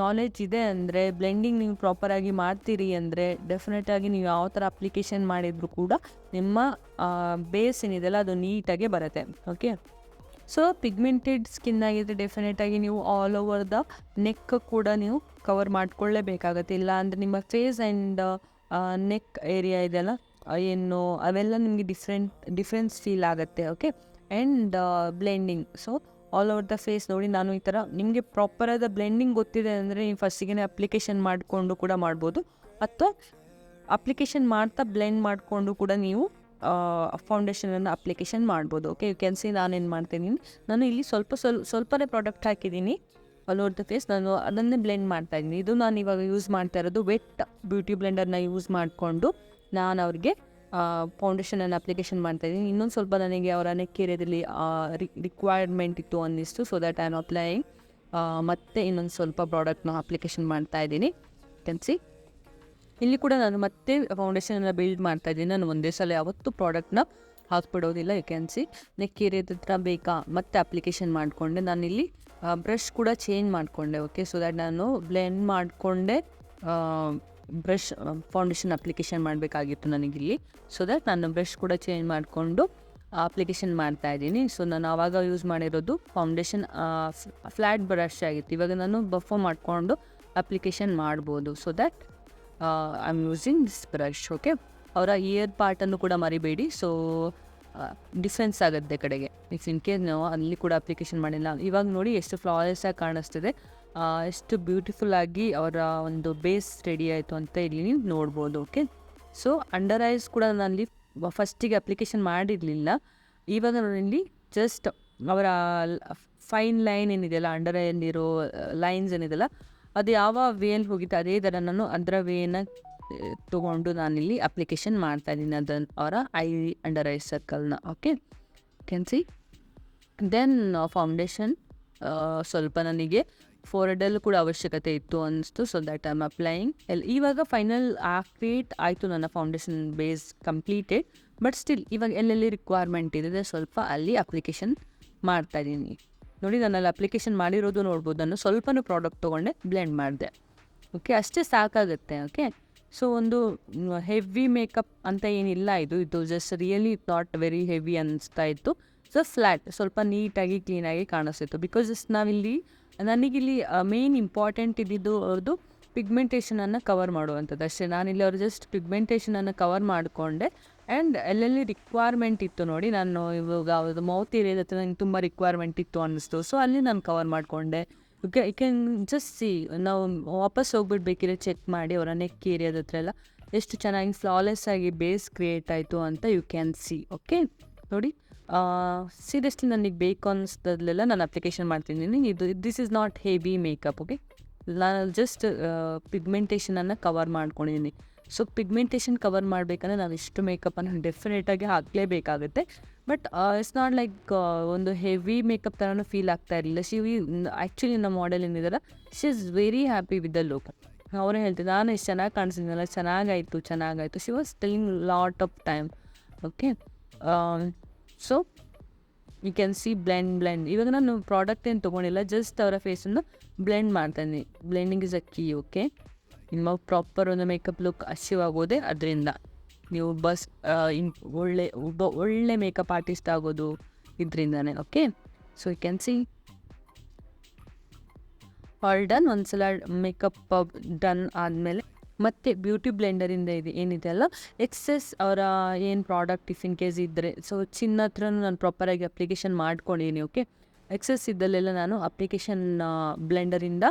ನಾಲೆಜ್ ಇದೆ ಅಂದರೆ, ಬ್ಲೆಂಡಿಂಗ್ ನೀವು ಪ್ರಾಪರಾಗಿ ಮಾಡ್ತೀರಿ ಅಂದರೆ ಡೆಫಿನೆಟಾಗಿ ನೀವು ಯಾವ ಥರ ಅಪ್ಲಿಕೇಶನ್ ಮಾಡಿದರೂ ಕೂಡ ನಿಮ್ಮ ಬೇಸ್ ಏನಿದೆಲ್ಲ ಅದು ನೀಟಾಗೆ ಬರುತ್ತೆ. ಓಕೆ, ಸೊ ಪಿಗ್ಮೆಂಟೆಡ್ ಸ್ಕಿನ್ ಆಗಿದ್ರೆ ಡೆಫಿನೆಟಾಗಿ ನೀವು ಆಲ್ ಓವರ್ ದ ನೆಕ್ ಕೂಡ ನೀವು ಕವರ್ ಮಾಡ್ಕೊಳ್ಳೇಬೇಕಾಗತ್ತೆ. ಇಲ್ಲ ಅಂದರೆ ನಿಮ್ಮ ಫೇಸ್ ಆ್ಯಂಡ್ ನೆಕ್ ಏರಿಯಾ ಇದೆಲ್ಲ ಏನು ಅವೆಲ್ಲ ನಿಮಗೆ ಡಿಫ್ರೆನ್ಸ್ ಫೀಲ್ ಆಗುತ್ತೆ. Okay, and blending, so all over the face ನೋಡಿ. ನಾನು ಈ ಥರ ನಿಮಗೆ ಪ್ರಾಪರಾದ ಬ್ಲೆಂಡಿಂಗ್ ಗೊತ್ತಿದೆ ಅಂದರೆ ನೀವು ಫಸ್ಟಿಗೆ ಅಪ್ಲಿಕೇಶನ್ ಮಾಡಿಕೊಂಡು ಕೂಡ ಮಾಡ್ಬೋದು, ಅಥವಾ ಅಪ್ಲಿಕೇಶನ್ ಮಾಡ್ತಾ ಬ್ಲೆಂಡ್ ಮಾಡಿಕೊಂಡು ಕೂಡ ನೀವು ಫೌಂಡೇಶನನ್ನು ಅಪ್ಲಿಕೇಶನ್ ಮಾಡ್ಬೋದು. ಓಕೆ, ಯು ಕ್ಯಾನ್ ಸಿ ನಾನೇನು ಮಾಡ್ತೀನಿ, ನಾನು ಇಲ್ಲಿ ಸ್ವಲ್ಪನೇ ಪ್ರಾಡಕ್ಟ್ ಹಾಕಿದ್ದೀನಿ ಆಲ್ ಓವರ್ ದ ಫೇಸ್. ನಾನು ಅದನ್ನೇ ಬ್ಲೆಂಡ್ ಮಾಡ್ತಾಯಿದ್ದೀನಿ. ಇದು ನಾನು ಇವಾಗ ಯೂಸ್ ಮಾಡ್ತಾ ಇರೋದು ವೆಟ್ ಬ್ಯೂಟಿ ಬ್ಲೆಂಡರ್ನ ಯೂಸ್ ಮಾಡಿಕೊಂಡು ನಾನು ಅವ್ರಿಗೆ ಫೌಂಡೇಶನನ್ನು ಅಪ್ಲಿಕೇಶನ್ ಮಾಡ್ತಾಯಿದ್ದೀನಿ. ಇನ್ನೊಂದು ಸ್ವಲ್ಪ ನನಗೆ ಅವರ ನೆಕ್ ಏರಿಯಾದಲ್ಲಿ ರಿಕ್ವೈರ್ಮೆಂಟ್ ಇತ್ತು ಅನ್ನಿಸ್ತು, so that I am applying ಮತ್ತೆ ಇನ್ನೊಂದು ಸ್ವಲ್ಪ ಪ್ರಾಡಕ್ಟ್ನ ಅಪ್ಲಿಕೇಶನ್ ಮಾಡ್ತಾಯಿದ್ದೀನಿ. ಕ್ಯಾನ್ ಸಿ ಇಲ್ಲಿ ಕೂಡ ನಾನು ಮತ್ತೆ ಫೌಂಡೇಶನನ್ನು ಬಿಲ್ಡ್ ಮಾಡ್ತಾಯಿದ್ದೀನಿ. ನಾನು ಒಂದೇ ಸಲ ಯಾವತ್ತೂ ಪ್ರಾಡಕ್ಟ್ನ ಹಾಕ್ಬಿಡೋದಿಲ್ಲ. ಯು ಕ್ಯಾನ್ ಸಿ ನೆಕ್ ಏರಿಯಾದ ಹತ್ರ ಬೇಕಾ ಮತ್ತೆ ಅಪ್ಲಿಕೇಶನ್ ಮಾಡಿಕೊಂಡೆ. ನಾನಿಲ್ಲಿ ಬ್ರಷ್ ಕೂಡ ಚೇಂಜ್ ಮಾಡಿಕೊಂಡೆ. ಓಕೆ, ಸೊ ದ್ಯಾಟ್ ನಾನು ಬ್ಲೆಂಡ್ ಮಾಡಿಕೊಂಡೆ ಬ್ರಷ್ ಫೌಂಡೇಶನ್ ಅಪ್ಲಿಕೇಶನ್ ಮಾಡಬೇಕಾಗಿತ್ತು ನನಗಿಲ್ಲಿ. ಸೊ ದ್ಯಾಟ್ ನಾನು ಬ್ರಷ್ ಕೂಡ ಚೇಂಜ್ ಮಾಡಿಕೊಂಡು ಅಪ್ಲಿಕೇಶನ್ ಮಾಡ್ತಾಯಿದ್ದೀನಿ. ಸೊ ನಾನು ಆವಾಗ ಯೂಸ್ ಮಾಡಿರೋದು ಫೌಂಡೇಶನ್ ಫ್ಲ್ಯಾಟ್ ಬ್ರಷ್ ಆಗಿತ್ತು. ಇವಾಗ ನಾನು ಬಫ್ ಮಾಡಿಕೊಂಡು ಅಪ್ಲಿಕೇಶನ್ ಮಾಡ್ಬೋದು. So that I am using this brush. Okay, ಅವರ ಇಯರ್ ಪಾರ್ಟನ್ನು ಕೂಡ ಮರಿಬೇಡಿ. ಸೊ ಡಿಫ್ರೆನ್ಸ್ ಆಗುತ್ತೆ ಕಡೆಗೆ. ಇಫ್ ಇನ್ ಕೇಸ್ ನಾವು ಅಲ್ಲಿ ಕೂಡ ಅಪ್ಲಿಕೇಶನ್ ಮಾಡಿಲ್ಲ. ಇವಾಗ ನೋಡಿ ಎಷ್ಟು ಫ್ಲಾಲೆಸ್ ಆಗಿ ಕಾಣಿಸ್ತಿದೆ, ಎಷ್ಟು ಬ್ಯೂಟಿಫುಲ್ಲಾಗಿ ಅವರ ಒಂದು ಬೇಸ್ ರೆಡಿ ಆಯಿತು ಅಂತ ಇಲ್ಲಿ ನೀವು ನೋಡ್ಬೋದು. ಓಕೆ, ಸೊ ಅಂಡರ್ ಐಸ್ ಕೂಡ ನಾನಲ್ಲಿ ಫಸ್ಟಿಗೆ ಅಪ್ಲಿಕೇಶನ್ ಮಾಡಿರಲಿಲ್ಲ. ಇವಾಗ ನಾನಿಲ್ಲಿ ಜಸ್ಟ್ ಅವರ ಫೈನ್ ಲೈನ್ ಏನಿದೆಯಲ್ಲ, ಅಂಡರ್ ಐಯಲ್ಲಿರೋ ಲೈನ್ಸ್ ಏನಿದೆಯಲ್ಲ, ಅದು ಯಾವ ವೇಯಲ್ಲಿ ಹೋಗಿತ್ತು ಅದೇ ಥರ ನಾನು ಅದರ ವೇನ ತೊಗೊಂಡು ನಾನಿಲ್ಲಿ ಅಪ್ಲಿಕೇಶನ್ ಮಾಡ್ತಾಯಿದ್ದೀನಿ ಅದನ್ನು ಅವರ ಅಂಡರ್ ಐ ಸರ್ಕಲ್ನ. Okay, can see then foundation ಸ್ವಲ್ಪ ನನಗೆ ಫೋರ್ಹೆಡಲ್ಲೂ ಕೂಡ ಅವಶ್ಯಕತೆ ಇತ್ತು ಅನ್ನಿಸ್ತು. So that I am applying ಇವಾಗ ಫೈನಲ್ ಕ್ರಿಯೇಟ್ ಆಯಿತು ನನ್ನ foundation base completed. But still ಇವಾಗ ಎಲ್ಲೆಲ್ಲಿ ರಿಕ್ವೈರ್ಮೆಂಟ್ ಇದೆ ಸ್ವಲ್ಪ ಅಲ್ಲಿ ಅಪ್ಲಿಕೇಶನ್ ಮಾಡ್ತಾಯಿದ್ದೀನಿ. ನೋಡಿ, ನಾನಲ್ಲಿ ಅಪ್ಲಿಕೇಶನ್ ಮಾಡಿರೋದು ನೋಡ್ಬೋದು. ನಾನು ಸ್ವಲ್ಪನೂ ಪ್ರಾಡಕ್ಟ್ ತೊಗೊಂಡೆ ಬ್ಲೆಂಡ್ ಮಾಡಿದೆ. ಓಕೆ, ಅಷ್ಟೇ ಸಾಕಾಗುತ್ತೆ. ಓಕೆ, ಸೊ ಒಂದು ಹೆವಿ ಮೇಕಪ್ ಅಂತ ಏನಿಲ್ಲ ಇದು just really not very heavy ಅನ್ನಿಸ್ತಾ ಇತ್ತು. ಸೊ ಫ್ಲ್ಯಾಟ್ ಸ್ವಲ್ಪ ನೀಟಾಗಿ ಕ್ಲೀನಾಗಿ ಕಾಣಿಸ್ತಿತ್ತು. ಬಿಕಾಸ್ ನಾವಿಲ್ಲಿ ನನಗಿಲ್ಲಿ ಮೇನ್ ಇಂಪಾರ್ಟೆಂಟ್ ಇದ್ದಿದ್ದು ಅವ್ರದ್ದು ಪಿಗ್ಮೆಂಟೇಷನನ್ನು ಕವರ್ ಮಾಡುವಂಥದ್ದು ಅಷ್ಟೇ. ನಾನಿಲ್ಲಿ ಅವ್ರು ಜಸ್ಟ್ ಪಿಗ್ಮೆಂಟೇಷನನ್ನು ಕವರ್ ಮಾಡಿಕೊಂಡೆ. ಆ್ಯಂಡ್ ಎಲ್ಲೆಲ್ಲಿ ರಿಕ್ವೈರ್ಮೆಂಟ್ ಇತ್ತು ನೋಡಿ, ನಾನು ಇವಾಗ ಅವ್ರದ್ದು ಮೌತ್ ಏರಿಯಾದ ಹತ್ರ ನಂಗೆ ತುಂಬ ರಿಕ್ವೈರ್ಮೆಂಟ್ ಇತ್ತು ಅನ್ನಿಸ್ತು. ಸೊ ಅಲ್ಲಿ ನಾನು ಕವರ್ ಮಾಡಿಕೊಂಡೆ. ಯು ಕ್ಯಾನ್ ಜಸ್ಟ್ ಸಿ, ನಾವು ವಾಪಸ್ ಹೋಗ್ಬಿಟ್ಟು ಬೇಕಿದ್ರೆ ಚೆಕ್ ಮಾಡಿ ಅವರ ನೆಕ್ ಏರಿಯಾದ ಹತ್ರ ಎಲ್ಲ ಎಷ್ಟು ಚೆನ್ನಾಗಿ ಫ್ಲಾಲೆಸ್ ಆಗಿ ಬೇಸ್ ಕ್ರಿಯೇಟ್ ಆಯಿತು ಅಂತ ಯು ಕ್ಯಾನ್ ಸಿ. ಓಕೆ, ನೋಡಿ, ಸೀರಿಯಸ್ಲಿ ನನಗೆ ಬೇಕು ಅನ್ನಿಸ್ದಲ್ಲೆಲ್ಲ ನಾನು ಅಪ್ಲಿಕೇಶನ್ ಮಾಡ್ತಿದ್ದೀನಿ. This is not heavy makeup. Okay, ನಾನು ಜಸ್ಟ್ ಪಿಗ್ಮೆಂಟೇಷನನ್ನು ಕವರ್ ಮಾಡ್ಕೊಂಡಿದ್ದೀನಿ. ಸೊ ಪಿಗ್ಮೆಂಟೇಷನ್ ಕವರ್ ಮಾಡಬೇಕಂದ್ರೆ ನಾವು ಇಷ್ಟು ಮೇಕಪ್ಪನ್ನು ಡೆಫಿನೆಟಾಗಿ ಹಾಕಲೇಬೇಕಾಗುತ್ತೆ. ಬಟ್ ಇಟ್ಸ್ ನಾಟ್ ಲೈಕ್ ಒಂದು ಹೆವಿ ಮೇಕಪ್ ಥರನೂ ಫೀಲ್ ಆಗ್ತಾ ಇರಲಿಲ್ಲ. ಆ್ಯಕ್ಚುಲಿ ನಮ್ಮ ಮಾಡೆಲ್ ಏನಿದಾರ, she is very happy with the look. ಅವರೇ ಹೇಳ್ತಿದ್ದೆ, ನಾನು ಎಷ್ಟು ಚೆನ್ನಾಗಿ ಕಾಣಿಸಿದ್ನಲ್ಲ, ಚೆನ್ನಾಗಾಯಿತು. She was telling lot of time. Okay, so you can see blend. ಇವಾಗ ನಾನು ಪ್ರಾಡಕ್ಟ್ ಏನು ತೊಗೊಂಡಿಲ್ಲ, ಜಸ್ಟ್ ಅವರ ಫೇಸನ್ನು ಬ್ಲೆಂಡ್ ಮಾಡ್ತಾಯಿದ್ದೀನಿ. Blending is a key. Okay, ನಿಮ್ಮ ಪ್ರಾಪರ್ ಒಂದು ಮೇಕಪ್ ಲುಕ್ ಅಚೀವ್ ಆಗೋದೆ ಅದರಿಂದ. ನೀವು ಒಳ್ಳೆ ಮೇಕಪ್ ಆರ್ಟಿಸ್ಟ್ ಆಗೋದು ಇದರಿಂದಾನೆ. Okay, so you can see all done. ಒಂದ್ಸಲ ಮೇಕಪ್ ಡನ್ ಆದಮೇಲೆ ಮತ್ತು ಬ್ಯೂಟಿ ಬ್ಲೆಂಡರಿಂದ ಏನಿದೆ ಅಲ್ಲ, ಎಕ್ಸೆಸ್ ಅವರ ಏನು ಪ್ರಾಡಕ್ಟ್ ಇಫ್ ಇನ್ ಕೇಸ್ ಇದ್ದರೆ, ಸೊ ಚಿನ್ನ ಹತ್ರನೂ ನಾನು ಪ್ರಾಪರಾಗಿ ಅಪ್ಲಿಕೇಶನ್ ಮಾಡ್ಕೊಂಡಿದ್ದೀನಿ. ಓಕೆ, ಎಕ್ಸೆಸ್ ಇದ್ದಲ್ಲೆಲ್ಲ ನಾನು ಅಪ್ಲಿಕೇಶನ್ ಬ್ಲೆಂಡರಿಂದ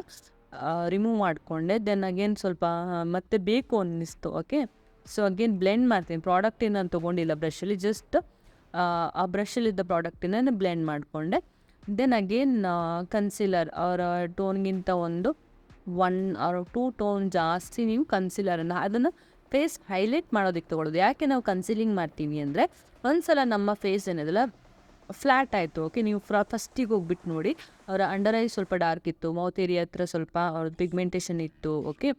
ರಿಮೂವ್ ಮಾಡಿಕೊಂಡೆ. ದೆನ್ ಅಗೇನ್ ಸ್ವಲ್ಪ ಮತ್ತೆ ಬೇಕು ಅನ್ನಿಸ್ತು. ಓಕೆ, ಸೊ ಅಗೇನ್ ಬ್ಲೆಂಡ್ ಮಾಡ್ತೀನಿ. ಪ್ರಾಡಕ್ಟೇನು ನಾನು ತೊಗೊಂಡಿಲ್ಲ ಬ್ರಷಲ್ಲಿ, ಜಸ್ಟ್ ಆ ಬ್ರಷಲ್ಲಿದ್ದ ಪ್ರಾಡಕ್ಟಿನ ಬ್ಲೆಂಡ್ ಮಾಡಿಕೊಂಡೆ. ದೆನ್ ಅಗೇನ್ ಕನ್ಸೀಲರ್ ಅವರ ಟೋನ್ಗಿಂತ 1 or 2 ಟೋನ್ ಜಾಸ್ತಿ ನೀವು ಕನ್ಸೀಲರನ್ನು ಅದನ್ನು ಫೇಸ್ ಹೈಲೈಟ್ ಮಾಡೋದಕ್ಕೆ ತೊಗೊಳ್ಳೋದು. ಯಾಕೆ ನಾವು ಕನ್ಸೀಲಿಂಗ್ ಮಾಡ್ತೀವಿ ಅಂದರೆ, ಒಂದು ಸಲ ನಮ್ಮ ಫೇಸ್ ಏನಿದೆಲ್ಲ ಫ್ಲ್ಯಾಟ್ ಆಯಿತು. ಓಕೆ, ನೀವು ಫಸ್ಟಿಗೆ ಹೋಗ್ಬಿಟ್ಟು ನೋಡಿ, ಅವರ ಅಂಡರ್ ಐ ಸ್ವಲ್ಪ ಡಾರ್ಕ್ ಇತ್ತು, ಮೌತ್ ಏರಿಯಾ ಹತ್ರ ಸ್ವಲ್ಪ ಅವ್ರದ್ದು ಪಿಗ್ಮೆಂಟೇಷನ್ ಇತ್ತು. ಓಕೆ,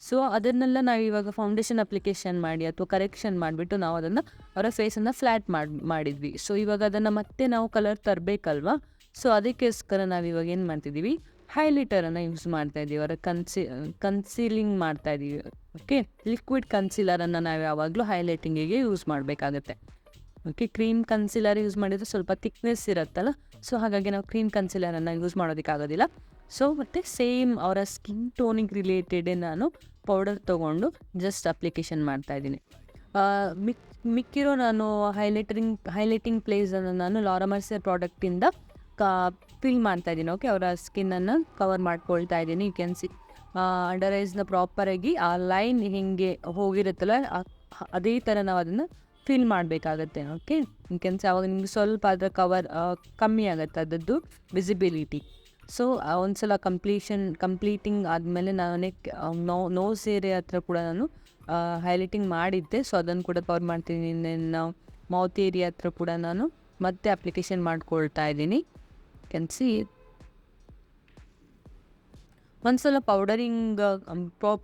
ಸೊ ಅದನ್ನೆಲ್ಲ ನಾವು ಇವಾಗ ಫೌಂಡೇಶನ್ ಅಪ್ಲಿಕೇಶನ್ ಮಾಡಿ ಅಥವಾ ಕರೆಕ್ಷನ್ ಮಾಡಿಬಿಟ್ಟು ನಾವು ಅದನ್ನು ಅವರ ಫೇಸನ್ನು ಫ್ಲ್ಯಾಟ್ ಮಾಡಿದ್ವಿ. ಸೊ ಇವಾಗ ಅದನ್ನು ಮತ್ತೆ ನಾವು ಕಲರ್ ತರಬೇಕಲ್ವಾ. ಸೊ ಅದಕ್ಕೋಸ್ಕರ ನಾವು ಇವಾಗ ಏನು ಮಾಡ್ತಿದ್ದೀವಿ, ಹೈಲೈಟರನ್ನು ಯೂಸ್ ಮಾಡ್ತಾಯಿದ್ದೀವಿ. ಅವರ ಕನ್ಸೀಲಿಂಗ್ ಮಾಡ್ತಾಯಿದ್ದೀವಿ. ಓಕೆ, ಲಿಕ್ವಿಡ್ ಕನ್ಸೀಲರನ್ನು ನಾವು ಯಾವಾಗಲೂ ಹೈಲೈಟಿಂಗಿಗೆ ಯೂಸ್ ಮಾಡಬೇಕಾಗತ್ತೆ. ಓಕೆ, ಕ್ರೀಮ್ ಕನ್ಸೀಲರ್ ಯೂಸ್ ಮಾಡಿದರೆ ಸ್ವಲ್ಪ ಥಿಕ್ನೆಸ್ ಇರುತ್ತಲ್ಲ, ಸೊ ಹಾಗಾಗಿ ನಾವು ಕ್ರೀಮ್ ಕನ್ಸೀಲರನ್ನು ಯೂಸ್ ಮಾಡೋದಕ್ಕಾಗೋದಿಲ್ಲ. ಸೊ ಮತ್ತು ಸೇಮ್ ಅವರ ಸ್ಕಿನ್ ಟೋನಿಗೆ ರಿಲೇಟೆಡೇ ನಾನು ಪೌಡರ್ ತೊಗೊಂಡು ಜಸ್ಟ್ ಅಪ್ಲಿಕೇಶನ್ ಮಾಡ್ತಾಯಿದ್ದೀನಿ. ಮಿಕ್ಕಿರೋ ನಾನು ಹೈಲೈಟಿಂಗ್ ಪ್ಲೇಸನ್ನು ನಾನು ಲಾರಾ ಮರ್ಸಿಯರ್ ಪ್ರಾಡಕ್ಟಿಂದ ಫಿಲ್ ಮಾಡ್ತಾ ಇದ್ದೀನಿ. ಓಕೆ, ಅವರ ಸ್ಕಿನ್ನನ್ನು ಕವರ್ ಮಾಡ್ಕೊಳ್ತಾ ಇದ್ದೀನಿ. ಯು ಕ್ಯಾನ್ ಸಿ ಅಂಡರ್ ಐಸ್ನ ಪ್ರಾಪರಾಗಿ ಆ ಲೈನ್ ಹಿಂಗೆ ಹೋಗಿರುತ್ತಲ್ಲ ಅದೇ ಥರ ನಾವು ಅದನ್ನು ಫಿಲ್ ಮಾಡಬೇಕಾಗತ್ತೆ. ಓಕೆ, ಯು ಕ್ಯಾನ್ ಸಿ ಆವಾಗ ನಿಮ್ಗೆ ಸ್ವಲ್ಪ ಅದರ ಕವರ್ ಕಮ್ಮಿ ಆಗುತ್ತೆ ಅದರದ್ದು ವಿಸಿಬಿಲಿಟಿ. ಸೊ ಒಂದ್ಸಲ ಕಂಪ್ಲೀಟಿಂಗ್ ಆದಮೇಲೆ ನಾನು ನೋಸ್ ಏರಿಯಾ ಹತ್ರ ಕೂಡ ನಾನು ಹೈಲೈಟಿಂಗ್ ಮಾಡಿದ್ದೆ. ಸೊ ಅದನ್ನು ಕೂಡ ಕವರ್ ಮಾಡ್ತೀನಿ. ಮೌತ್ ಏರಿಯಾ ಹತ್ರ ಕೂಡ ನಾನು ಮತ್ತೆ ಅಪ್ಲಿಕೇಶನ್ ಮಾಡ್ಕೊಳ್ತಾ ಇದ್ದೀನಿ. ಕ್ಯಾನ್ ಸಿ ಒಂದ್ಸಲ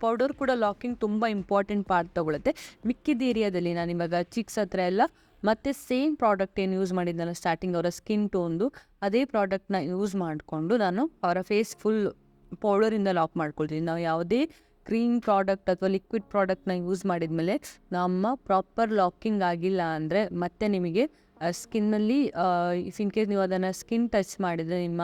ಪೌಡರ್ ಕೂಡ ಲಾಕಿಂಗ್ ತುಂಬ ಇಂಪಾರ್ಟೆಂಟ್ ಪಾರ್ಟ್ ತೊಗೊಳುತ್ತೆ. ಮಿಕ್ಕಿದ ಏರಿಯಾದಲ್ಲಿ ನಾನು ಇವಾಗ ಚಿಕ್ಸ್ ಹತ್ರ ಎಲ್ಲ ಮತ್ತು ಸೇಮ್ ಪ್ರಾಡಕ್ಟ್ ಏನು ಯೂಸ್ ಮಾಡಿದ್ನಲ್ಲ ಸ್ಟಾರ್ಟಿಂಗ್ ಅವರ ಸ್ಕಿನ್ ಟೋನ್ದು ಅದೇ ಪ್ರಾಡಕ್ಟ್ನ ಯೂಸ್ ಮಾಡಿಕೊಂಡು ನಾನು ಅವರ ಫೇಸ್ ಫುಲ್ ಪೌಡರಿಂದ ಲಾಕ್ ಮಾಡ್ಕೊಳ್ತೀನಿ. ನಾವು ಯಾವುದೇ ಕ್ರೀಮ್ ಪ್ರಾಡಕ್ಟ್ ಅಥವಾ ಲಿಕ್ವಿಡ್ ಪ್ರಾಡಕ್ಟ್ನ ಯೂಸ್ ಮಾಡಿದ್ಮೇಲೆ ನಮ್ಮ ಪ್ರಾಪರ್ ಲಾಕಿಂಗ್ ಆಗಿಲ್ಲ ಅಂದರೆ ಮತ್ತೆ ನಿಮಗೆ ಸ್ಕಿನ್ನಲ್ಲಿ ಇಫ್ ಇನ್ ಕೇಸ್ ನೀವು ಅದನ್ನು ಸ್ಕಿನ್ ಟಚ್ ಮಾಡಿದರೆ ನಿಮ್ಮ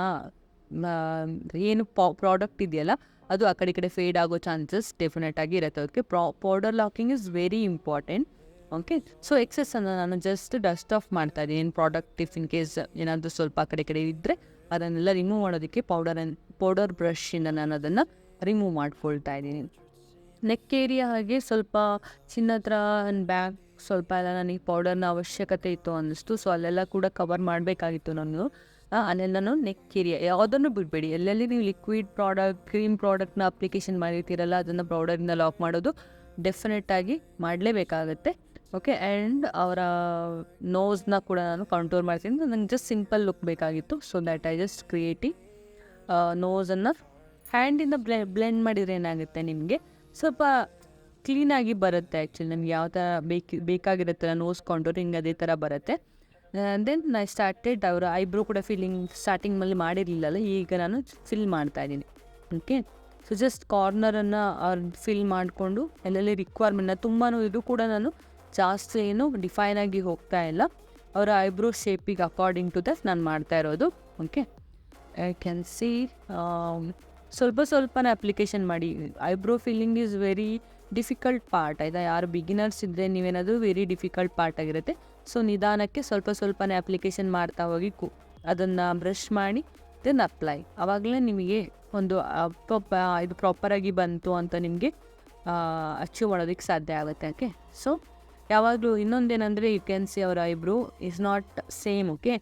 ಏನು ಪ್ರಾಡಕ್ಟ್ ಇದೆಯಲ್ಲ ಅದು ಆ ಕಡೆ ಫೇಡ್ ಆಗೋ ಚಾನ್ಸಸ್ ಡೆಫಿನೆಟ್ ಆಗಿ ಇರುತ್ತೆ. ಅದಕ್ಕೆ powder locking is very important. Okay, so ಎಕ್ಸೆಸ್ಸನ್ನು ನಾನು ಜಸ್ಟ್ ಡಸ್ಟ್ ಆಫ್ ಮಾಡ್ತಾ ಇದ್ದೀನಿ. ಏನು ಪ್ರಾಡಕ್ಟ್ ಇಫ್ ಇನ್ ಕೇಸ್ ಏನಾದರೂ ಸ್ವಲ್ಪ ಆ ಕಡೆ ಇದ್ದರೆ ಅದನ್ನೆಲ್ಲ ರಿಮೂವ್ ಮಾಡೋದಕ್ಕೆ ಪೌಡರ್ ಬ್ರಷಿಂದ ನಾನು ಅದನ್ನು ರಿಮೂವ್ ಮಾಡ್ಕೊಳ್ತಾ ಇದ್ದೀನಿ. ನೆಕ್ ಏರಿಯಾ ಹಾಗೆ ಸ್ವಲ್ಪ ಚಿನ್ನ ಹತ್ರ ಬ್ಯಾಕ್ ಸ್ವಲ್ಪ ಎಲ್ಲ ನನಗೆ ಪೌಡರ್ನ ಅವಶ್ಯಕತೆ ಇತ್ತು ಅನ್ನಿಸ್ತು. ಸೊ ಅಲ್ಲೆಲ್ಲ ಕೂಡ ಕವರ್ ಮಾಡಬೇಕಾಗಿತ್ತು ನಾನು. ಅಲ್ಲೆಲ್ಲನೂ ನೆಕ್ ಏರಿಯಾ ಯಾವುದನ್ನು ಬಿಡಬೇಡಿ. ಎಲ್ಲೆಲ್ಲಿ ನೀವು ಲಿಕ್ವಿಡ್ ಪ್ರಾಡಕ್ಟ್ ಕ್ರೀಮ್ ಪ್ರಾಡಕ್ಟ್ನ ಅಪ್ಲಿಕೇಶನ್ ಮಾಡಿರ್ತೀರಲ್ಲ ಅದನ್ನು ಪೌಡರಿಂದ ಲಾಕ್ ಮಾಡೋದು ಡೆಫಿನೆಟ್ಟಾಗಿ ಮಾಡಲೇಬೇಕಾಗತ್ತೆ. ಓಕೆ, ಆ್ಯಂಡ್ ಅವರ ನೋಸ್ನ ಕೂಡ ನಾನು ಕಂಟ್ರೋಲ್ ಮಾಡ್ತೀನಿ. ನನಗೆ ಜಸ್ಟ್ ಸಿಂಪಲ್ ಲುಕ್ ಬೇಕಾಗಿತ್ತು. So that I just creating ನೋಸನ್ನು ಹ್ಯಾಂಡಿಂದ ಬ್ಲೆಂಡ್ ಮಾಡಿದರೆ ಏನಾಗುತ್ತೆ ನಿಮಗೆ ಸ್ವಲ್ಪ ಕ್ಲೀನಾಗಿ ಬರುತ್ತೆ. ಆ್ಯಕ್ಚುಲಿ ನಮ್ಗೆ ಯಾವ ಥರ ಬೇಕಾಗಿರುತ್ತಲ್ಲ ನೋಸ್ ಕಾಂಟೂರಿಂಗ್ ಅದೇ ಥರ ಬರುತ್ತೆ. ದೆನ್ ಐ ಸ್ಟಾರ್ಟೆಡ್ ಅವರ ಐಬ್ರೋ ಕೂಡ ಫಿಲ್ಲಿಂಗ್ ಸ್ಟಾರ್ಟಿಂಗಲ್ಲಿ ಮಾಡಿರಲಿಲ್ಲಲ್ಲ, ಈಗ ನಾನು ಫಿಲ್ ಮಾಡ್ತಾಯಿದ್ದೀನಿ. ಓಕೆ, ಸೊ ಜಸ್ಟ್ ಕಾರ್ನರನ್ನು ಫಿಲ್ ಮಾಡಿಕೊಂಡು ಎಲ್ಲೆಲ್ಲಿ ರಿಕ್ವೈರ್ಮೆಂಟ್ನ ತುಂಬಾ ಇದು ಕೂಡ ನಾನು ಜಾಸ್ತಿ ಏನು ಡಿಫೈನ್ ಆಗಿ ಹೋಗ್ತಾ ಇಲ್ಲ. ಅವರ ಐಬ್ರೋ ಶೇಪಿಗೆ ಅಕಾರ್ಡಿಂಗ್ ಟು ದಟ್ ನಾನು ಮಾಡ್ತಾ ಇರೋದು. ಓಕೆ, ಐ ಕ್ಯಾನ್ ಸಿ ಸ್ವಲ್ಪನೇ ಅಪ್ಲಿಕೇಶನ್ ಮಾಡಿ. Eyebrow filling is very difficult part ಆಯಿತಾ. ಯಾರು ಬಿಗಿನರ್ಸ್ ಇದ್ದರೆ ನೀವೇನಾದರೂ ವೆರಿ ಡಿಫಿಕಲ್ಟ್ ಪಾರ್ಟ್ ಆಗಿರುತ್ತೆ. ಸೊ ನಿಧಾನಕ್ಕೆ ಸ್ವಲ್ಪನೇ ಅಪ್ಲಿಕೇಶನ್ ಮಾಡ್ತಾ ಹೋಗಿ ಅದನ್ನು ಬ್ರಷ್ ಮಾಡಿ ದೆನ್ ಅಪ್ಲೈ. ಆವಾಗಲೇ ನಿಮಗೆ ಒಂದು ಇದು ಪ್ರಾಪರಾಗಿ ಬಂತು ಅಂತ ನಿಮಗೆ ಅಚೀವ್ ಮಾಡೋದಕ್ಕೆ ಸಾಧ್ಯ ಆಗುತ್ತೆ. ಓಕೆ, ಸೊ ಯಾವಾಗಲೂ ಇನ್ನೊಂದೇನೆಂದರೆ ಯು ಕ್ಯಾನ್ ಸಿ ಅವರ eyebrow is not same. Okay,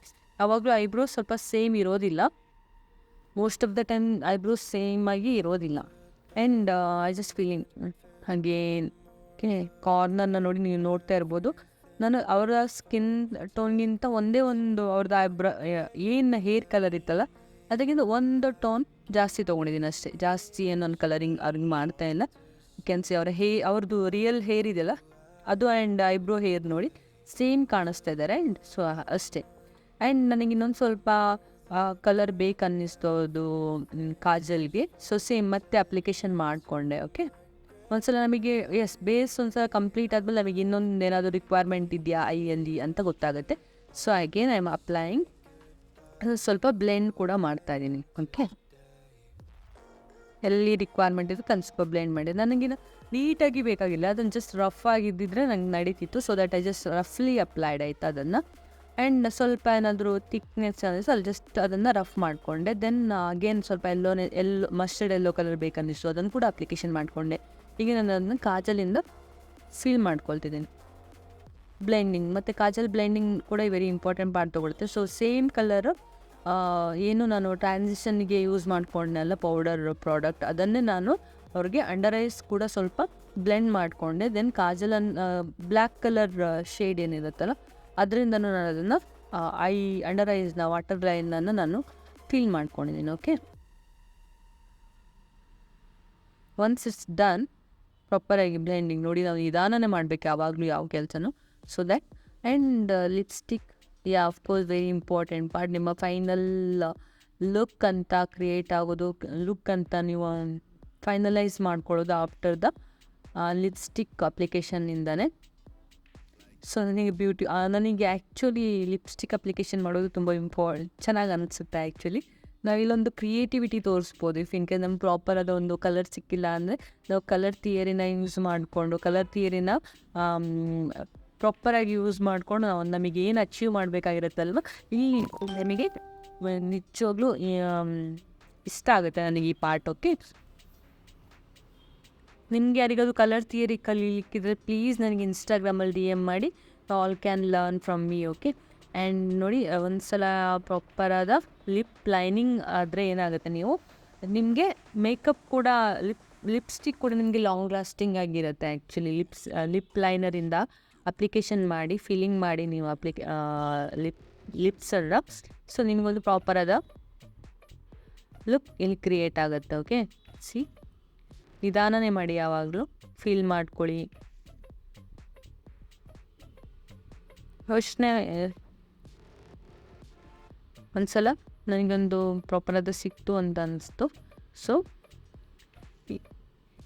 ಯಾವಾಗಲೂ ಐಬ್ರೋ ಸ್ವಲ್ಪ ಸೇಮ್ ಇರೋದಿಲ್ಲ. Most of the time eyebrow same ಆಗಿ ಇರೋದಿಲ್ಲ. ಆ್ಯಂಡ್ ಐ ಜಸ್ಟ್ ಫೀಲಿಂಗ್ ಹಾಗೆ ಓಕೆ ಕಾರ್ನರ್ನ ನೋಡಿ ನೀವು ನೋಡ್ತಾ ಇರ್ಬೋದು. ನಾನು ಅವರ ಸ್ಕಿನ್ ಟೋನ್ಗಿಂತ ಒಂದೇ ಒಂದು ಅವ್ರದ್ದು ಐಬ್ರೋ ಏನು ಹೇರ್ ಕಲರ್ ಇತ್ತಲ್ಲ ಅದಕ್ಕಿಂತ ಒಂದು ಟೋನ್ ಜಾಸ್ತಿ ತೊಗೊಂಡಿದ್ದೀನಿ ಅಷ್ಟೇ. ಜಾಸ್ತಿ ಏನು ನಾನು ಕಲರಿಂಗ್ ಅವ್ರಿಗೆ ಮಾಡ್ತಾ ಇಲ್ಲ. ಯು ಕ್ಯಾನ್ ಸಿ ಅವ್ರದ್ದು ರಿಯಲ್ ಹೇರ್ ಇದೆಯಲ್ಲ ಅದು ಆ್ಯಂಡ್ ಐಬ್ರೋ ಹೇರ್ ನೋಡಿ ಸೇಮ್ ಕಾಣಿಸ್ತಾ ಇದ್ದಾರೆ. ಆ್ಯಂಡ್ ಸೊ ಅಷ್ಟೇ. ಆ್ಯಂಡ್ ನನಗೆ ಇನ್ನೊಂದು ಸ್ವಲ್ಪ ಕಲರ್ ಬೇಕು ಅನ್ನಿಸ್ತು ಅದು ಕಾಜಲ್ಗೆ. ಸೊ ಸೇಮ್ ಮತ್ತೆ ಅಪ್ಲಿಕೇಶನ್ ಮಾಡಿಕೊಂಡೆ. ಓಕೆ, ಒಂದ್ಸಲ ನಮಗೆ ಬೇಸ್ ಒಂದ್ಸಲ ಕಂಪ್ಲೀಟ್ ಆದಮೇಲೆ ನಮಗೆ ಇನ್ನೊಂದು ಏನಾದರೂ ರಿಕ್ವೈರ್ಮೆಂಟ್ ಇದೆಯಾ ಐಯಲ್ಲಿ ಅಂತ ಗೊತ್ತಾಗುತ್ತೆ. So again I am applying ಸ್ವಲ್ಪ ಬ್ಲೆಂಡ್ ಕೂಡ ಮಾಡ್ತಾ ಇದ್ದೀನಿ. ಓಕೆ, ಎಲ್ಲಿ ರಿಕ್ವೈರ್ಮೆಂಟ್ ಇದೆ ಸ್ವಲ್ಪ ಬ್ಲೆಂಡ್ ಮಾಡಿ. ನನಗಿನ್ನ ನೀಟಾಗಿ ಬೇಕಾಗಿಲ್ಲ, ಅದನ್ನು ಜಸ್ಟ್ ರಫ್ ಆಗಿದ್ದಿದ್ರೆ ನಂಗೆ ನಡೀತಿತ್ತು. ಸೊ ದಟ್ ಐ ಜಸ್ಟ್ ರಫ್ಲಿ ಅಪ್ಲೈಡ್ ಆಯಿತು ಅದನ್ನು. ಆ್ಯಂಡ್ ಸ್ವಲ್ಪ ಏನಾದರೂ ಥಿಕ್ನೆಸ್ ಅಂದರೆ ಅಲ್ಲಿ ಜಸ್ಟ್ ಅದನ್ನು ರಫ್ ಮಾಡಿಕೊಂಡೆ. ದೆನ್ ಅಗೇನ್ ಸ್ವಲ್ಪ ಮಸ್ಟರ್ಡ್ ಎಲ್ಲೋ ಕಲರ್ ಬೇಕನ್ನಿಸ್ತು, ಅದನ್ನು ಕೂಡ ಅಪ್ಲಿಕೇಶನ್ ಮಾಡಿಕೊಂಡೆ. ಈಗ ನಾನು ಅದನ್ನು ಕಾಜಲಿಂದ ಫೀಲ್ ಮಾಡ್ಕೊಳ್ತಿದ್ದೀನಿ. ಬ್ಲೆಂಡಿಂಗ್ ಮತ್ತು ಕಾಜಲ್ ಬ್ಲೆಂಡಿಂಗ್ ಕೂಡ ವೆರಿ ಇಂಪಾರ್ಟೆಂಟ್ ಪಾರ್ಟ್ ತೊಗೊಳುತ್ತೆ. ಸೊ ಸೇಮ್ ಕಲರ್ ಏನು ನಾನು ಟ್ರಾನ್ಸಿಷನ್ಗೆ ಯೂಸ್ ಮಾಡ್ಕೊಂಡೆಲ್ಲ ಪೌಡರ್ ಪ್ರಾಡಕ್ಟ್ ಅದನ್ನೇ ನಾನು ಅವ್ರಿಗೆ ಅಂಡರ್ ಐಸ್ ಕೂಡ ಸ್ವಲ್ಪ ಬ್ಲೆಂಡ್ ಮಾಡಿಕೊಂಡೆ. ದೆನ್ ಕಾಜಲನ್ನು ಬ್ಲ್ಯಾಕ್ ಕಲರ್ ಶೇಡ್ ಏನಿರುತ್ತಲ್ಲ ಅದರಿಂದ ನಾನು ಅದನ್ನು ಅಂಡರ್ ಐಸ್ನ ವಾಟರ್ ಲೈನನ್ನು ನಾನು ಫೀಲ್ ಮಾಡ್ಕೊಂಡಿದ್ದೀನಿ. ಓಕೆ, ಒನ್ಸ್ ಇಟ್ಸ್ ಡನ್ ಪ್ರಾಪರಾಗಿ ಬ್ಲೆಂಡಿಂಗ್ ನೋಡಿ ನಾವು ನಿಧಾನನೇ ಮಾಡಬೇಕು ಯಾವಾಗಲೂ ಯಾವ ಕೆಲಸನೂ. So that and lipstick of course very important part. ನಿಮ್ಮ ಫೈನಲ್ ಲುಕ್ ಅಂತ ಕ್ರಿಯೇಟ್ ಆಗೋದು, ಲುಕ್ ಅಂತ ನೀವು ಫೈನಲೈಸ್ ಮಾಡ್ಕೊಳ್ಳೋದು ಆಫ್ಟರ್ ದ ಲಿಪ್ಸ್ಟಿಕ್ ಅಪ್ಲಿಕೇಶನ್ನಿಂದನೇ. ಸೊ ನನಗೆ ಆ್ಯಕ್ಚುಲಿ ಲಿಪ್ಸ್ಟಿಕ್ ಅಪ್ಲಿಕೇಶನ್ ಮಾಡೋದು ತುಂಬ ಚೆನ್ನಾಗಿ ಅನಿಸುತ್ತೆ. ಆ್ಯಕ್ಚುಲಿ ನಾವು ಇಲ್ಲೊಂದು ಕ್ರಿಯೇಟಿವಿಟಿ ತೋರಿಸ್ಬೋದು. ಇಫ್ ಇನ್ ಕೇಸ್ ನಮ್ಗೆ ಪ್ರಾಪರ್ ಆದ ಒಂದು ಕಲರ್ ಸಿಕ್ಕಿಲ್ಲ ಅಂದರೆ ನಾವು ಕಲರ್ ಥಿಯರಿನ ಯೂಸ್ ಮಾಡಿಕೊಂಡು ಕಲರ್ ಥಿಯರಿನ ಪ್ರಾಪರಾಗಿ ಯೂಸ್ ಮಾಡಿಕೊಂಡು ನಮಗೆ ಏನು ಅಚೀವ್ ಮಾಡಬೇಕಾಗಿರುತ್ತಲ್ವ ಇಲ್ಲಿ ನಮಗೆ ನಿಜವಾಗ್ಲೂ ಇಷ್ಟ ಆಗುತ್ತೆ ನನಗೆ ಈ ಪಾರ್ಟ್. ಓಕೆ, ನಿಮಗೆ ಯಾರಿಗಾದ್ರು ಕಲರ್ ಥಿಯರಿ ಕಲೀಲಿಕ್ಕಿದ್ರೆ ಪ್ಲೀಸ್ ನನಗೆ ಇನ್ಸ್ಟಾಗ್ರಾಮಲ್ಲಿ DM ಮಾಡಿ. All can learn from me. Okay, and ನೋಡಿ ಒಂದು ಸಲ ಪ್ರಾಪರಾದ ಲಿಪ್ ಲೈನಿಂಗ್ ಆದರೆ ಏನಾಗುತ್ತೆ, ನಿಮಗೆ ಮೇಕಪ್ ಕೂಡ ಲಿಪ್ಸ್ಟಿಕ್ ಕೂಡ ನಿಮಗೆ ಲಾಂಗ್ ಲಾಸ್ಟಿಂಗ್ ಆಗಿರುತ್ತೆ. ಆ್ಯಕ್ಚುಲಿ ಲಿಪ್ ಲೈನರಿಂದ ಅಪ್ಲಿಕೇಶನ್ ಮಾಡಿ ಫಿಲ್ಲಿಂಗ್ ಮಾಡಿ ನೀವು ಲಿಪ್ಸಲ್ಲ, ಸೊ ನಿಮಗೊಂದು ಪ್ರಾಪರಾದ ಲುಕ್ ಇಲ್ಲಿ ಕ್ರಿಯೇಟ್ ಆಗುತ್ತೆ. ಓಕೆ, ನಿಧಾನನೇ ಮಾಡಿ, ಯಾವಾಗಲೂ ಫೀಲ್ ಮಾಡ್ಕೊಳ್ಳಿ. ಯೋಚನೆ ಒಂದ್ಸಲ ನನಗೊಂದು ಪ್ರಾಪರಾದ ಸಿಕ್ತು ಅಂತ ಅನಿಸ್ತು. ಸೊ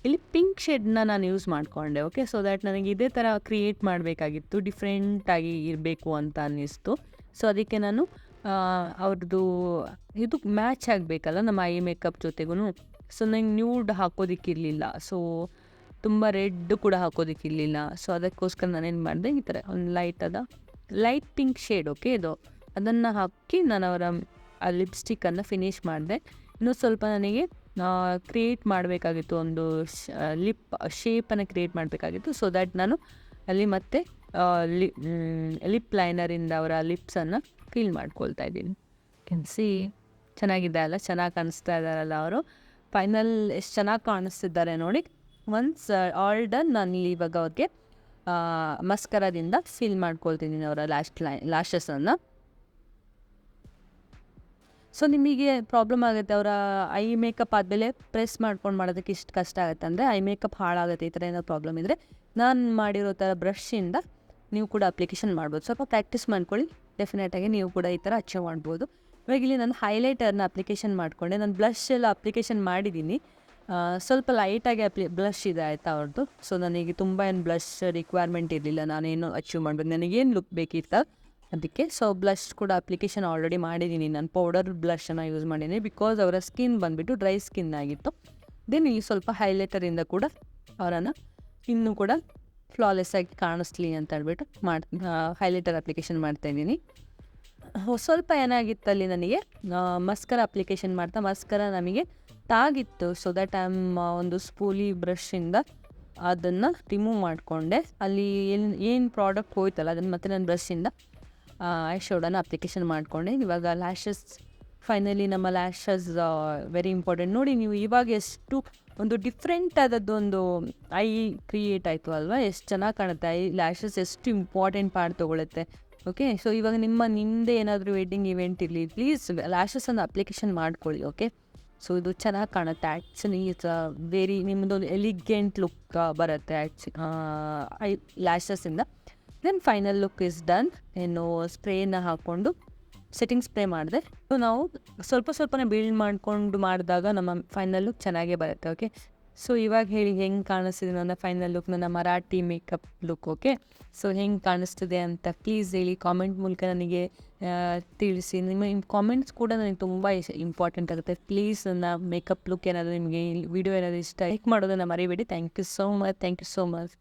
ಇಲ್ಲಿ ಪಿಂಕ್ ಶೇಡ್ನ ನಾನು ಯೂಸ್ ಮಾಡಿಕೊಂಡೆ. ಓಕೆ, ಸೊ ದ್ಯಾಟ್ ನನಗೆ ಇದೇ ಥರ ಕ್ರಿಯೇಟ್ ಮಾಡಬೇಕಾಗಿತ್ತು, ಡಿಫ್ರೆಂಟಾಗಿ ಇರಬೇಕು ಅಂತ ಅನ್ನಿಸ್ತು. ಸೊ ಅದಕ್ಕೆ ನಾನು ಅವ್ರದ್ದು ಇದು ಮ್ಯಾಚ್ ಆಗಬೇಕಲ್ಲ ನಮ್ಮ ಐ ಮೇಕಪ್ ಜೊತೆಗೂ. ಸೊ ನಂಗೆ ನ್ಯೂಡ್ ಹಾಕೋದಕ್ಕಿರಲಿಲ್ಲ, ಸೊ ತುಂಬ ರೆಡ್ ಕೂಡ ಹಾಕೋದಕ್ಕಿರಲಿಲ್ಲ. ಸೊ ಅದಕ್ಕೋಸ್ಕರ ನಾನೇನು ಮಾಡಿದೆ, ಈ ಥರ ಒಂದು ಲೈಟ್ ಪಿಂಕ್ ಶೇಡ್, ಓಕೆ, ಇದು ಅದನ್ನು ಹಾಕಿ ನಾನು ಅವರ ಆ ಲಿಪ್ಸ್ಟಿಕ್ಕನ್ನು ಫಿನಿಷ್ ಮಾಡಿದೆ. ಇನ್ನೂ ಸ್ವಲ್ಪ ನನಗೆ ಕ್ರಿಯೇಟ್ ಮಾಡಬೇಕಾಗಿತ್ತು, ಒಂದು ಲಿಪ್ ಶೇಪನ್ನು ಕ್ರಿಯೇಟ್ ಮಾಡಬೇಕಾಗಿತ್ತು. ಸೊ ದ್ಯಾಟ್ ನಾನು ಅಲ್ಲಿ ಮತ್ತೆ ಲಿಪ್ ಲೈನರಿಂದ ಅವರ ಲಿಪ್ಸನ್ನು ಫೀಲ್ ಮಾಡ್ಕೊಳ್ತಾ ಇದ್ದೀನಿ. ಸಿ ಚೆನ್ನಾಗಿದೆ ಅಲ್ಲ, ಚೆನ್ನಾಗಿ ಕಾಣಿಸ್ತಾ ಇದ್ದಾರಲ್ಲ ಅವರು. ಫೈನಲ್ ಎಷ್ಟು ಚೆನ್ನಾಗಿ ಕಾಣಿಸ್ತಿದ್ದಾರೆ ನೋಡಿ. ಒನ್ಸ್ ಆಲ್ ಡನ್, ನಾನು ಇಲ್ಲಿ ಇವಾಗ ಅವ್ರಿಗೆ ಮಸ್ಕರಾದಿಂದ ಫಿಲ್ ಮಾಡ್ಕೊಳ್ತಿದ್ದೀನಿ ಅವರ ಲ್ಯಾಶಸನ್ನು. ಸೊ ನಿಮಗೆ ಪ್ರಾಬ್ಲಮ್ ಆಗುತ್ತೆ, ಅವರ ಐ ಮೇಕಪ್ ಆದಮೇಲೆ ಪ್ರೆಸ್ ಮಾಡ್ಕೊಂಡು ಮಾಡೋದಕ್ಕೆ ಇಷ್ಟು ಕಷ್ಟ ಆಗುತ್ತೆ, ಅಂದರೆ ಐ ಮೇಕಪ್ ಹಾಳಾಗುತ್ತೆ. ಈ ಥರ ಏನೋ ಪ್ರಾಬ್ಲಮ್ ಇದ್ದರೆ ನಾನು ಮಾಡಿರೋ ಥರ ಬ್ರಷಿಂದ ನೀವು ಕೂಡ ಅಪ್ಲಿಕೇಶನ್ ಮಾಡ್ಬೋದು. ಸ್ವಲ್ಪ ಪ್ರಾಕ್ಟೀಸ್ ಮಾಡ್ಕೊಳ್ಳಿ, ಡೆಫಿನೆಟಾಗಿ ನೀವು ಕೂಡ ಈ ಥರ ಅಚೀವ್ ಮಾಡ್ಬೋದು. ಇವಾಗ ಇಲ್ಲಿ ನಾನು ಹೈಲೈಟರ್ನ ಅಪ್ಲಿಕೇಶನ್ ಮಾಡಿಕೊಂಡೆ. ನಾನು ಬ್ಲಷ್ ಎಲ್ಲ ಅಪ್ಲಿಕೇಶನ್ ಮಾಡಿದ್ದೀನಿ, ಸ್ವಲ್ಪ ಲೈಟಾಗಿ ಬ್ಲಷ್ ಇದೆ ಆಯಿತಾ ಅವ್ರದ್ದು. ಸೊ ನನಗೆ ತುಂಬ ಏನು ಬ್ಲಷ್ ರಿಕ್ವೈರ್ಮೆಂಟ್ ಇರಲಿಲ್ಲ, ನಾನೇನು ಅಚೀವ್ ಮಾಡಬೇಕು, ನನಗೇನು ಲುಕ್ ಬೇಕಿತ್ತು ಅದಕ್ಕೆ. ಸೊ ಬ್ಲಷ್ ಕೂಡ ಅಪ್ಲಿಕೇಶನ್ ಆಲ್ರೆಡಿ ಮಾಡಿದ್ದೀನಿ, ನಾನು ಪೌಡರ್ ಬ್ಲಷನ್ನು ಯೂಸ್ ಮಾಡಿದ್ದೀನಿ, ಬಿಕಾಸ್ ಅವರ ಸ್ಕಿನ್ ಬಂದುಬಿಟ್ಟು ಡ್ರೈ ಸ್ಕಿನ್ ಆಗಿತ್ತು. ದೆನ್ ಈ ಸ್ವಲ್ಪ ಹೈಲೈಟರಿಂದ ಕೂಡ ಅವರನ್ನು ಇನ್ನೂ ಕೂಡ ಫ್ಲಾಲೆಸ್ ಆಗಿ ಕಾಣಿಸ್ಲಿ ಅಂತ ಹೇಳ್ಬಿಟ್ಟು ಹೈಲೈಟರ್ ಅಪ್ಲಿಕೇಶನ್ ಮಾಡ್ತಾಯಿದ್ದೀನಿ. ಸ್ವಲ್ಪ ಏನಾಗಿತ್ತಲ್ಲಿ ನನಗೆ ಮಸ್ಕರ ಅಪ್ಲಿಕೇಶನ್ ಮಾಡ್ತಾ ಮಸ್ಕರ ನಮಗೆ ತಾಗಿತ್ತು. ಸೊ ದ್ಯಾಟ್ ಒಂದು ಸ್ಪೂಲಿ ಬ್ರಷಿಂದ ಅದನ್ನು ರಿಮೂವ್ ಮಾಡಿಕೊಂಡೆ. ಅಲ್ಲಿ ಏನು ಪ್ರಾಡಕ್ಟ್ ಹೋಯ್ತಲ್ಲ ಅದನ್ನು ಮತ್ತೆ ನಾನು ಬ್ರಷಿಂದ ಐ ಶೋಡನ್ನು ಅಪ್ಲಿಕೇಶನ್ ಮಾಡಿಕೊಂಡೆ. ಇವಾಗ ಲ್ಯಾಶಸ್, ಫೈನಲಿ ನಮ್ಮ ಲ್ಯಾಶಸ್ ವೆರಿ ಇಂಪಾರ್ಟೆಂಟ್. ನೋಡಿ ನೀವು ಇವಾಗ ಎಷ್ಟು ಒಂದು ಡಿಫ್ರೆಂಟ್ ಆದದ್ದೊಂದು ಐ ಕ್ರಿಯೇಟ್ ಆಯಿತು ಅಲ್ವಾ, ಎಷ್ಟು ಚೆನ್ನಾಗಿ ಕಾಣುತ್ತೆ. ಐ ಲ್ಯಾಶಸ್ ಎಷ್ಟು ಇಂಪಾರ್ಟೆಂಟ್ ಪಾರ್ಟ್ ತೊಗೊಳುತ್ತೆ. ಓಕೆ, ಸೊ ಇವಾಗ ನಿಮ್ಮದೇ ಏನಾದರೂ ವೆಡ್ಡಿಂಗ್ ಇವೆಂಟ್ ಇರಲಿ, ಪ್ಲೀಸ್ ಲ್ಯಾಶಸನ್ನು ಅಪ್ಲಿಕೇಶನ್ ಮಾಡ್ಕೊಳ್ಳಿ. ಓಕೆ, ಸೊ ಇದು ಚೆನ್ನಾಗಿ ಕಾಣುತ್ತೆ. ಆ್ಯಕ್ಚುಲಿ ಇಟ್ಸ್ ವೆರಿ ನಿಮ್ಮದೊಂದು ಎಲಿಗೆಂಟ್ ಲುಕ್ ಬರುತ್ತೆ ಐ ಲ್ಯಾಶಸ್ಸಿಂದ. Then final look is done. ಏನು ಸ್ಪ್ರೇನ ಹಾಕ್ಕೊಂಡು ಸೆಟ್ಟಿಂಗ್ ಸ್ಪ್ರೇ ಮಾಡಿದೆ. ಸೊ ನಾವು ಸ್ವಲ್ಪನೇ ಬಿಲ್ಡ್ ಮಾಡಿಕೊಂಡು ಮಾಡಿದಾಗ ನಮ್ಮ ಫೈನಲ್ ಲುಕ್ ಚೆನ್ನಾಗೇ ಬರುತ್ತೆ. ಓಕೆ, ಸೊ ಇವಾಗ ಹೇಳಿ ಹೆಂಗೆ ಕಾಣಿಸ್ತಿದೆ ನನ್ನ ಫೈನಲ್ ಲುಕ್, ನನ್ನ Marathi makeup look. Okay, so ಹೆಂಗೆ ಕಾಣಿಸ್ತಿದೆ ಅಂತ ಪ್ಲೀಸ್ ಹೇಳಿ, ಕಾಮೆಂಟ್ ಮೂಲಕ ನನಗೆ ತಿಳಿಸಿ. ನಿಮ್ಮ ಕಾಮೆಂಟ್ಸ್ ಕೂಡ ನನಗೆ ತುಂಬ ಇಂಪಾರ್ಟೆಂಟ್ ಆಗುತ್ತೆ. ಪ್ಲೀಸ್ ನನ್ನ ಮೇಕಪ್ ಲುಕ್ ಏನಾದರೂ ನಿಮಗೆ ವಿಡಿಯೋ ಏನಾದರೂ ಇಷ್ಟ ಲೈಕ್ ಮಾಡೋದನ್ನು ಮರಿಬೇಡಿ. Thank you so much.